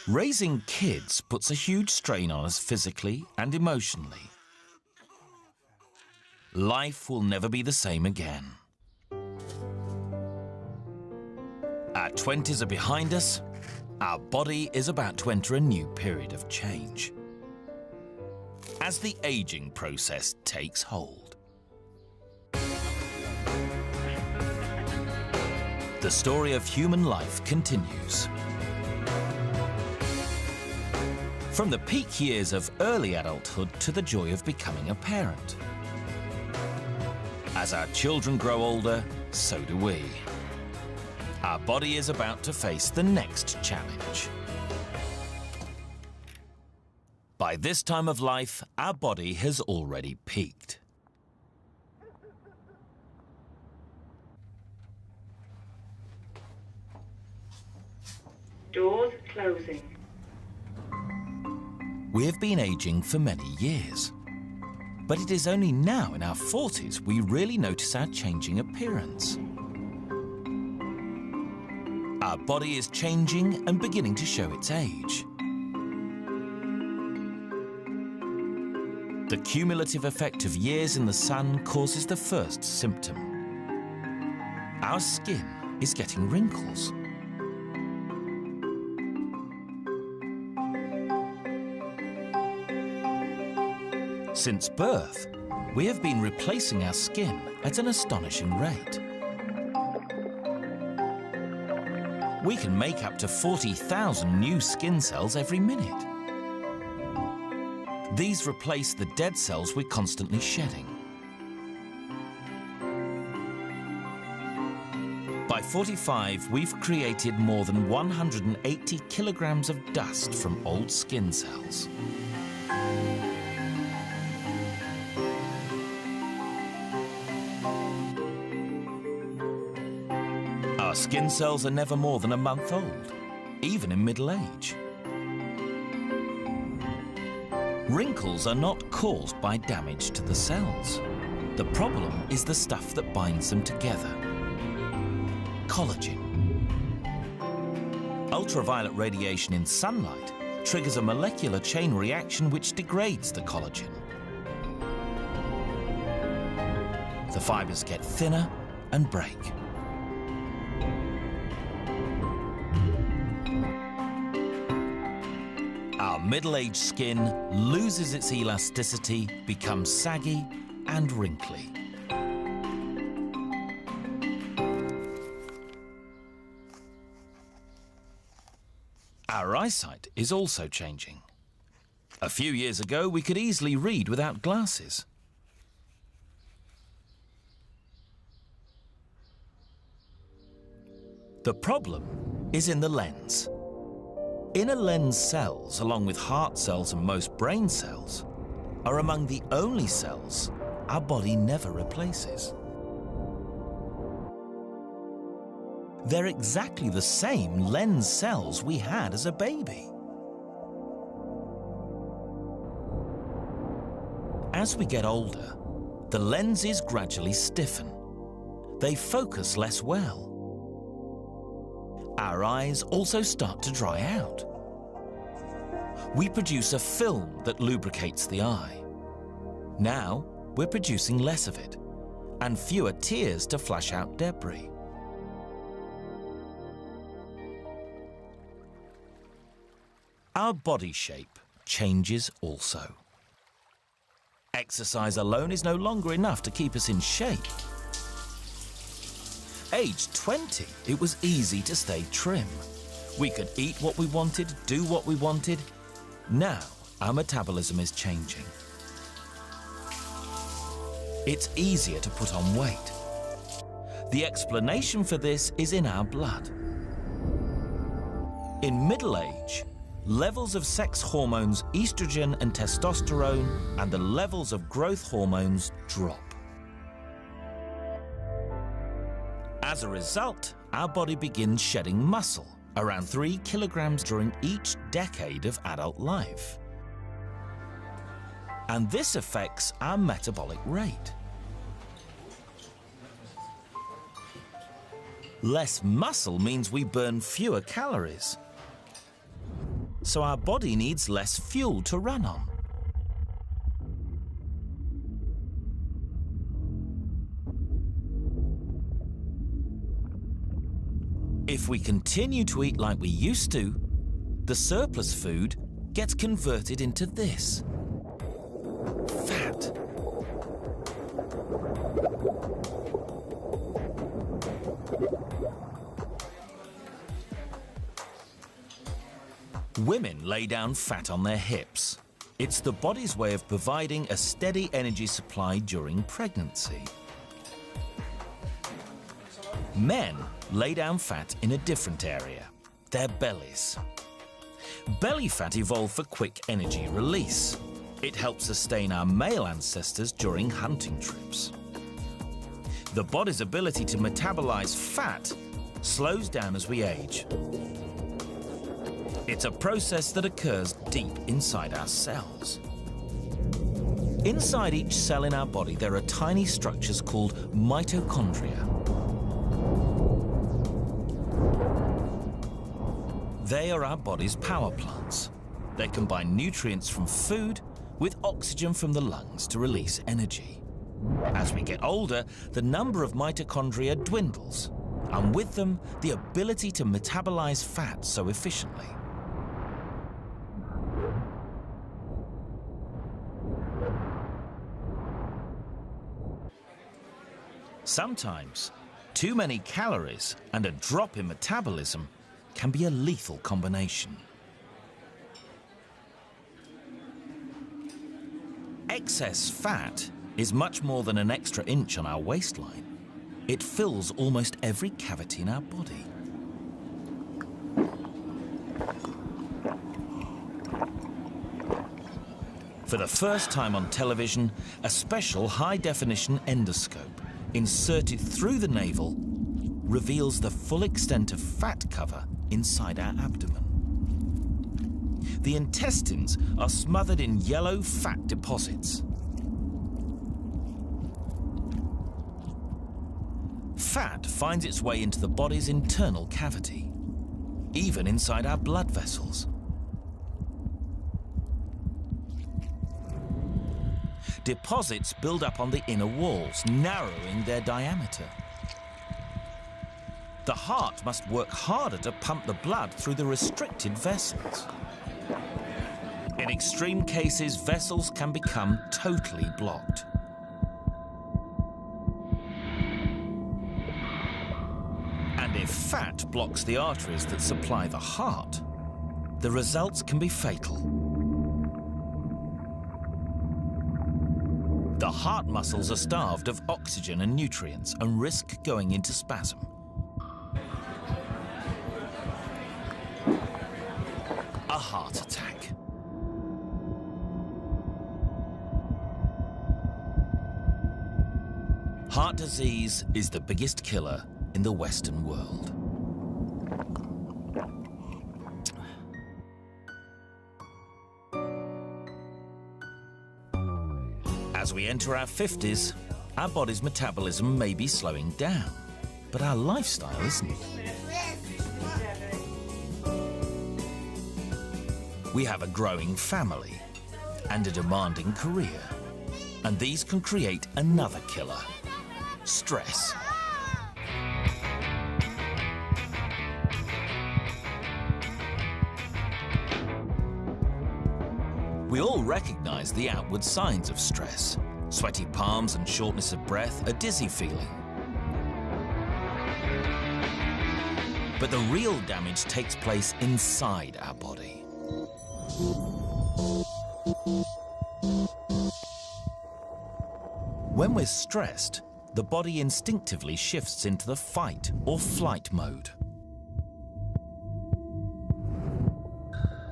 Raising kids puts a huge strain on us physically and emotionally. Life will never be the same again. Our 20s are behind us. Our body is about to enter a new period of change. As as the aging process takes hold. The story of human life continues. From the peak years of early adulthood to the joy of becoming a parent. As our children grow older, so do we. Our body is about to face the next challenge. By this time of life, our body has already peaked. Doors closing. We have been aging for many years. But it is only now in our 40s we really notice our changing appearance. Our body is changing and beginning to show its age. The cumulative effect of years in the sun causes the first symptom. Our skin is getting wrinkles. Since birth, we have been replacing our skin at an astonishing rate. We can make up to 40,000 new skin cells every minute. These replace the dead cells we're constantly shedding. By 45, we've created more than 180 kilograms of dust from old skin cells. Our skin cells are never more than a month old, even in middle age. Wrinkles are not caused by damage to the cells. The problem is the stuff that binds them together. Collagen. Ultraviolet radiation in sunlight triggers a molecular chain reaction which degrades the collagen. The fibers get thinner and break. Our middle-aged skin loses its elasticity, becomes saggy and wrinkly. Our eyesight is also changing. A few years ago, we could easily read without glasses. The problem is in the lens. Inner lens cells, along with heart cells and most brain cells, are among the only cells our body never replaces. They're exactly the same lens cells we had as a baby. As we get older, the lenses gradually stiffen. They focus less well. Our eyes also start to dry out. We produce a film that lubricates the eye. Now, we're producing less of it, and fewer tears to flush out debris. Our body shape changes also. Exercise alone is no longer enough to keep us in shape. Aged 20, it was easy to stay trim. We could eat what we wanted, do what we wanted. Now, our metabolism is changing. It's easier to put on weight. The explanation for this is in our blood. In middle age, levels of sex hormones, estrogen and testosterone, and the levels of growth hormones drop. As a result, our body begins shedding muscle, around 3 kilograms during each decade of adult life. And this affects our metabolic rate. Less muscle means we burn fewer calories. So our body needs less fuel to run on. If we continue to eat like we used to, the surplus food gets converted into this. Women lay down fat on their hips. It's the body's way of providing a steady energy supply during pregnancy. Men lay down fat in a different area, their bellies. Belly fat evolved for quick energy release. It helps sustain our male ancestors during hunting trips. The body's ability to metabolize fat slows down as we age. It's a process that occurs deep inside our cells. Inside each cell in our body, there are tiny structures called mitochondria. They are our body's power plants. They combine nutrients from food with oxygen from the lungs to release energy. As we get older, the number of mitochondria dwindles, and with them, the ability to metabolize fat so efficiently. Sometimes, too many calories and a drop in metabolism can be a lethal combination. Excess fat is much more than an extra inch on our waistline. It fills almost every cavity in our body. For the first time on television, a special high-definition endoscope inserted through the navel reveals the full extent of fat cover inside our abdomen. The intestines are smothered in yellow fat deposits. Fat finds its way into the body's internal cavity, even inside our blood vessels. Deposits build up on the inner walls, narrowing their diameter. The heart must work harder to pump the blood through the restricted vessels. In extreme cases, vessels can become totally blocked. And if fat blocks the arteries that supply the heart, the results can be fatal. The heart muscles are starved of oxygen and nutrients and risk going into spasm. A heart attack. Heart disease is the biggest killer in the Western world. As we enter our 50s, our body's metabolism may be slowing down, but our lifestyle isn't. We have a growing family and a demanding career, and these can create another killer: stress. We all recognize the outward signs of stress: sweaty palms and shortness of breath, a dizzy feeling. But the real damage takes place inside our body. When we're stressed, the body instinctively shifts into the fight or flight mode.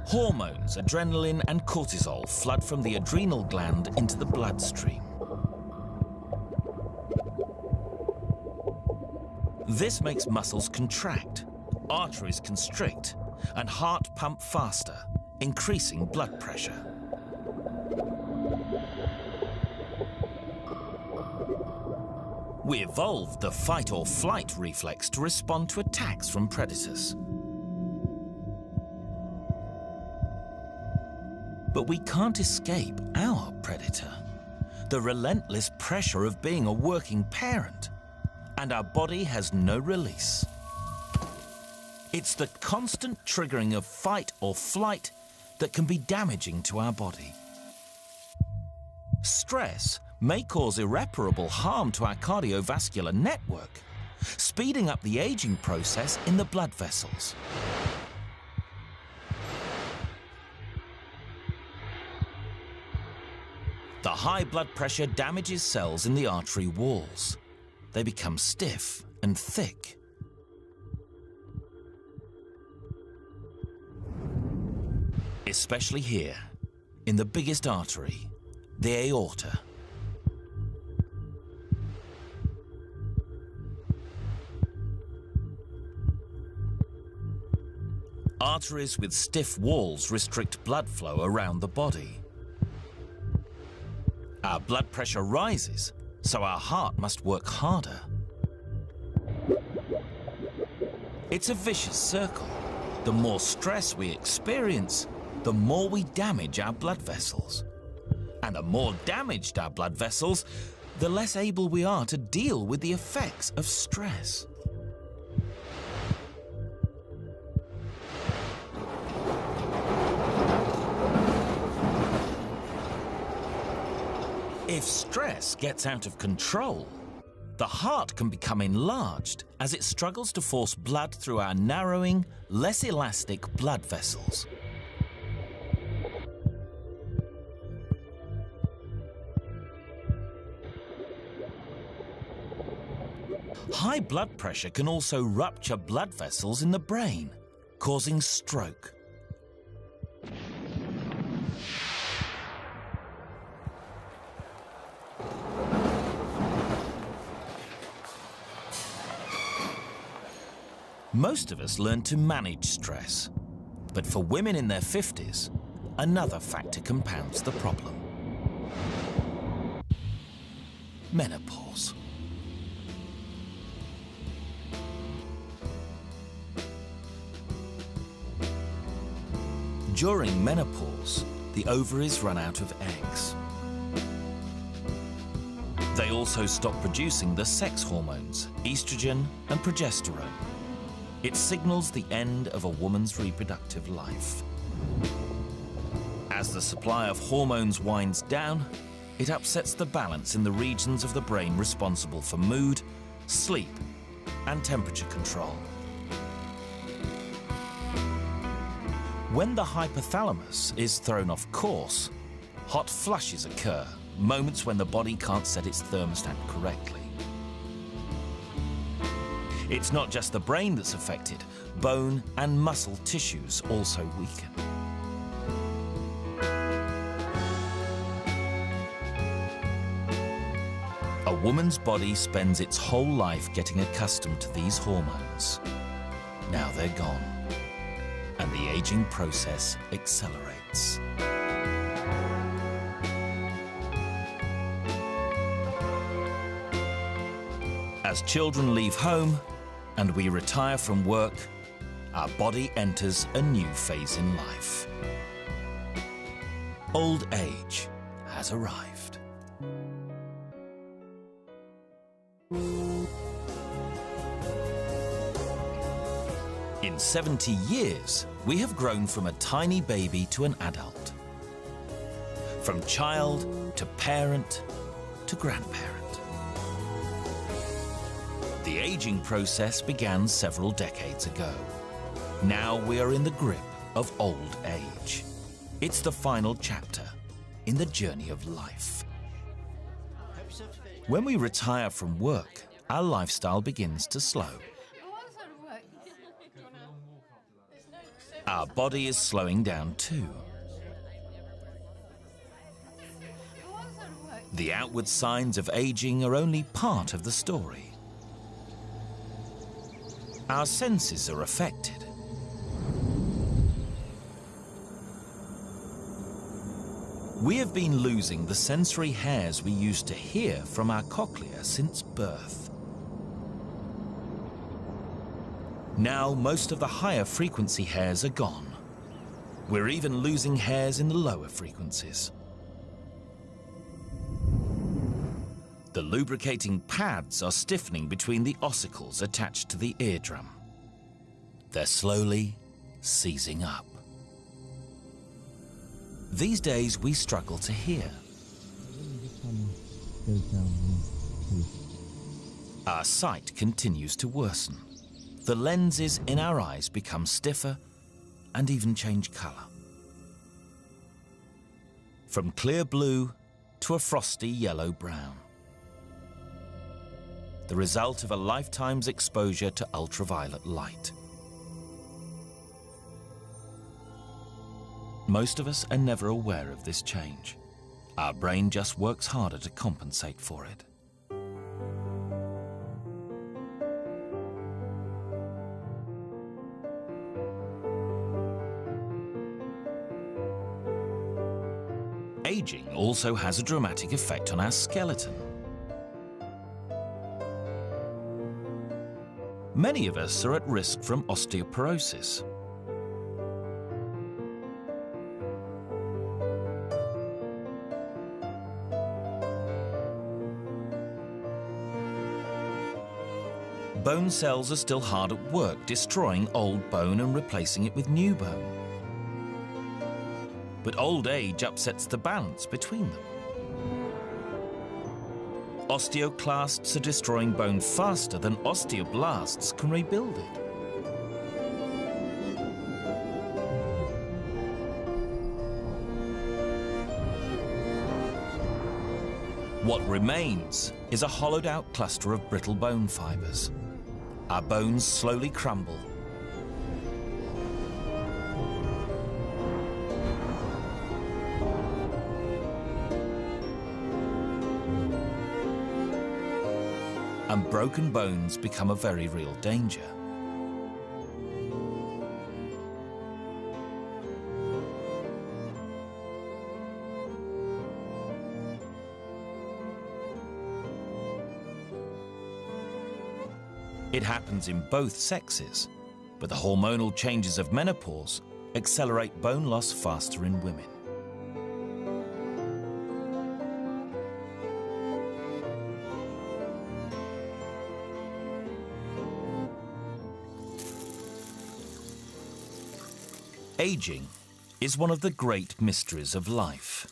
Hormones, adrenaline and cortisol flood from the adrenal gland into the bloodstream. This makes muscles contract, arteries constrict, and heart pump faster, increasing blood pressure. We evolved the fight or flight reflex to respond to attacks from predators. But we can't escape our predator, the relentless pressure of being a working parent, and our body has no release. It's the constant triggering of fight or flight that can be damaging to our body. Stress may cause irreparable harm to our cardiovascular network, speeding up the aging process in the blood vessels. The high blood pressure damages cells in the artery walls. They become stiff and thick. Especially here, in the biggest artery, the aorta. Arteries with stiff walls restrict blood flow around the body. Our blood pressure rises, so our heart must work harder. It's a vicious circle. The more stress we experience, the more we damage our blood vessels. And the more damaged our blood vessels, the less able we are to deal with the effects of stress. If stress gets out of control, the heart can become enlarged as it struggles to force blood through our narrowing, less elastic blood vessels. High blood pressure can also rupture blood vessels in the brain, causing stroke. Most of us learn to manage stress, but for women in their 50s, another factor compounds the problem. Menopause. During menopause, the ovaries run out of eggs. They also stop producing the sex hormones, estrogen and progesterone. It signals the end of a woman's reproductive life. As the supply of hormones winds down, it upsets the balance in the regions of the brain responsible for mood, sleep, and temperature control. When the hypothalamus is thrown off course, hot flushes occur, moments when the body can't set its thermostat correctly. It's not just the brain that's affected, bone and muscle tissues also weaken. A woman's body spends its whole life getting accustomed to these hormones. Now they're gone, and the aging process accelerates. As children leave home and we retire from work, our body enters a new phase in life. Old age has arrived. In 70 years, we have grown from a tiny baby to an adult. From child to parent to grandparent. The aging process began several decades ago. Now we are in the grip of old age. It's the final chapter in the journey of life. When we retire from work, our lifestyle begins to slow. Our body is slowing down too. The outward signs of aging are only part of the story. Our senses are affected. We have been losing the sensory hairs we used to hear from our cochlea since birth. Now most of the higher frequency hairs are gone. We're even losing hairs in the lower frequencies. The lubricating pads are stiffening between the ossicles attached to the eardrum. They're slowly seizing up. These days we struggle to hear. Our sight continues to worsen. The lenses in our eyes become stiffer and even change colour. From clear blue to a frosty yellow-brown. The result of a lifetime's exposure to ultraviolet light. Most of us are never aware of this change. Our brain just works harder to compensate for it. Aging also has a dramatic effect on our skeleton. Many of us are at risk from osteoporosis. Bone cells are still hard at work, destroying old bone and replacing it with new bone. But old age upsets the balance between them. Osteoclasts are destroying bone faster than osteoblasts can rebuild it. What remains is a hollowed-out cluster of brittle bone fibers. Our bones slowly crumble. And broken bones become a very real danger. It happens in both sexes, but the hormonal changes of menopause accelerate bone loss faster in women. Aging is one of the great mysteries of life.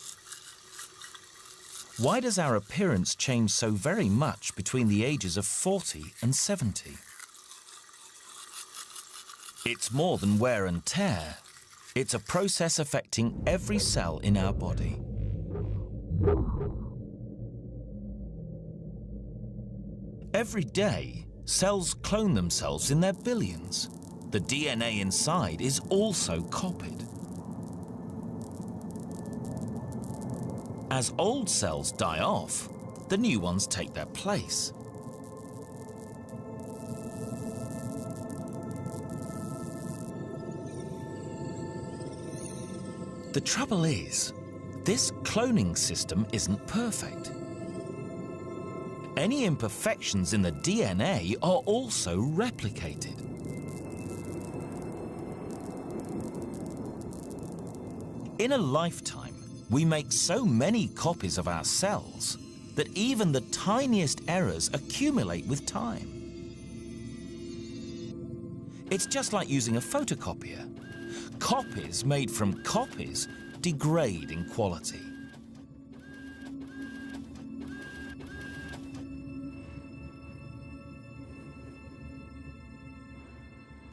Why does our appearance change so very much between the ages of 40 and 70? It's more than wear and tear. It's a process affecting every cell in our body. Every day, cells clone themselves in their billions. The DNA inside is also copied. As old cells die off, the new ones take their place. The trouble is, this cloning system isn't perfect. Any imperfections in the DNA are also replicated. In a lifetime, we make so many copies of our cells that even the tiniest errors accumulate with time. It's just like using a photocopier. Copies made from copies degrade in quality.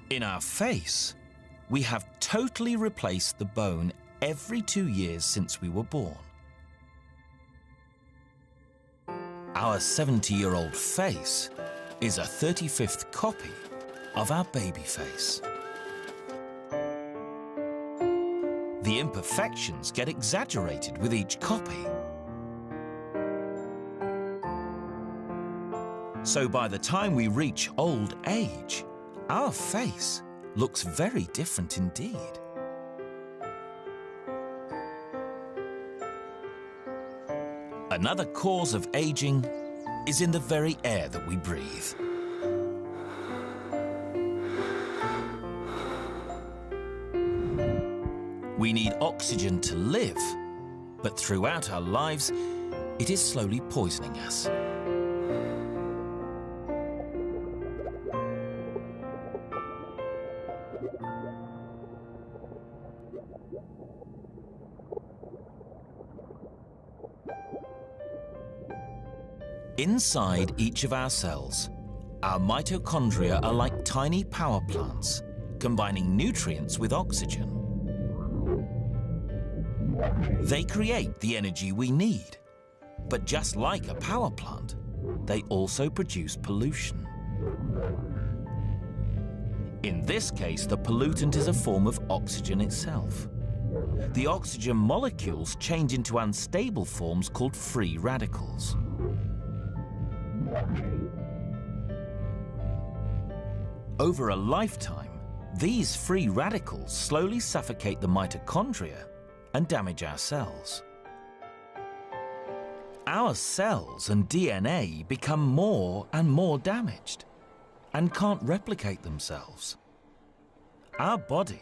In our face, we have totally replaced the bone every 2 years since we were born. Our 70-year-old face is a 35th copy of our baby face. The imperfections get exaggerated with each copy. So by the time we reach old age, our face looks very different indeed. Another cause of aging is in the very air that we breathe. We need oxygen to live, but throughout our lives, it is slowly poisoning us. Inside each of our cells, Our mitochondria are like tiny power plants, combining nutrients with oxygen. They create the energy we need. But just like a power plant, they also produce pollution. In this case, the pollutant is a form of oxygen itself. The oxygen molecules change into unstable forms called free radicals. Over a lifetime, these free radicals slowly suffocate the mitochondria and damage our cells. Our cells and DNA become more and more damaged and can't replicate themselves. Our body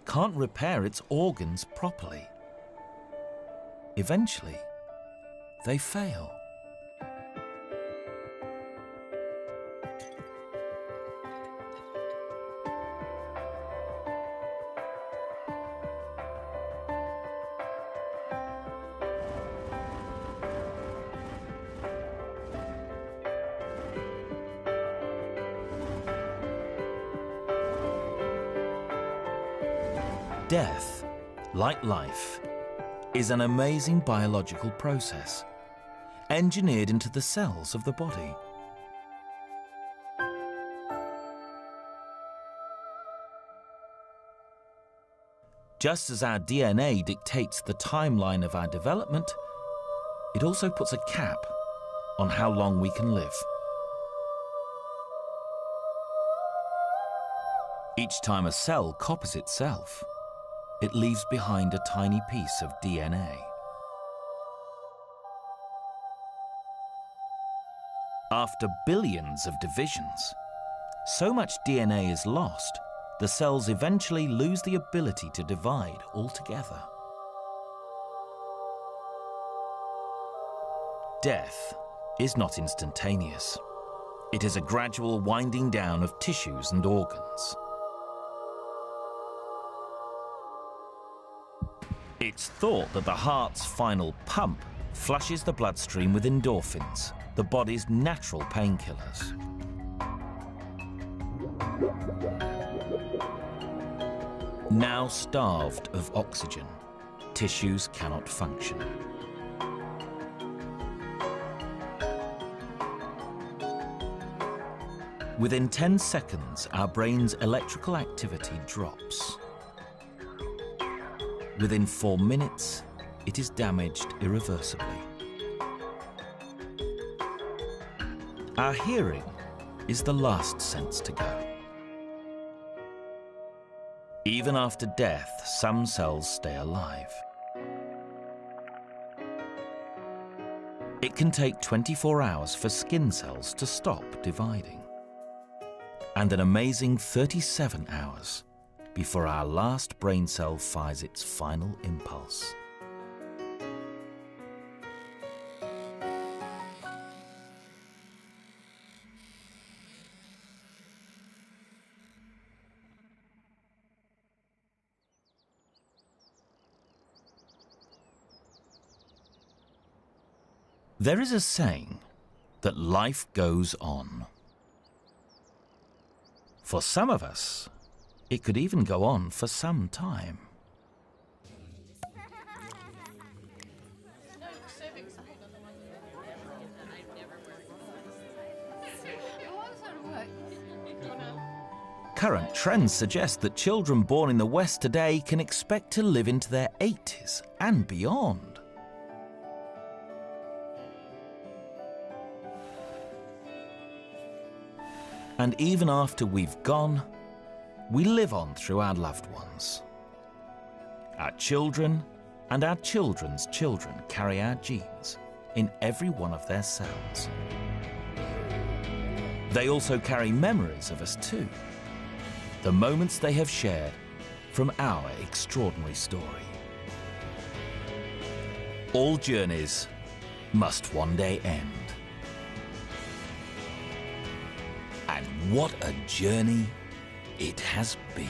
can't repair its organs properly. Eventually, they fail. Death, like life, is an amazing biological process, engineered into the cells of the body. Just as our DNA dictates the timeline of our development, it also puts a cap on how long we can live. Each time a cell copies itself, it leaves behind a tiny piece of DNA. After billions of divisions, so much DNA is lost, the cells eventually lose the ability to divide altogether. Death is not instantaneous. It is a gradual winding down of tissues and organs. It's thought that the heart's final pump flushes the bloodstream with endorphins, the body's natural painkillers. Now starved of oxygen, tissues cannot function. Within 10 seconds, our brain's electrical activity drops. Within 4 minutes, it is damaged irreversibly. Our hearing is the last sense to go. Even after death, some cells stay alive. It can take 24 hours for skin cells to stop dividing, and an amazing 37 hours before our last brain cell fires its final impulse. There is a saying that life goes on. For some of us, it could even go on for some time. Current trends suggest that children born in the West today can expect to live into their 80s and beyond. And even after we've gone, we live on through our loved ones. Our children and our children's children carry our genes in every one of their cells. They also carry memories of us too, the moments they have shared from our extraordinary story. All journeys must one day end. And what a journey it has been.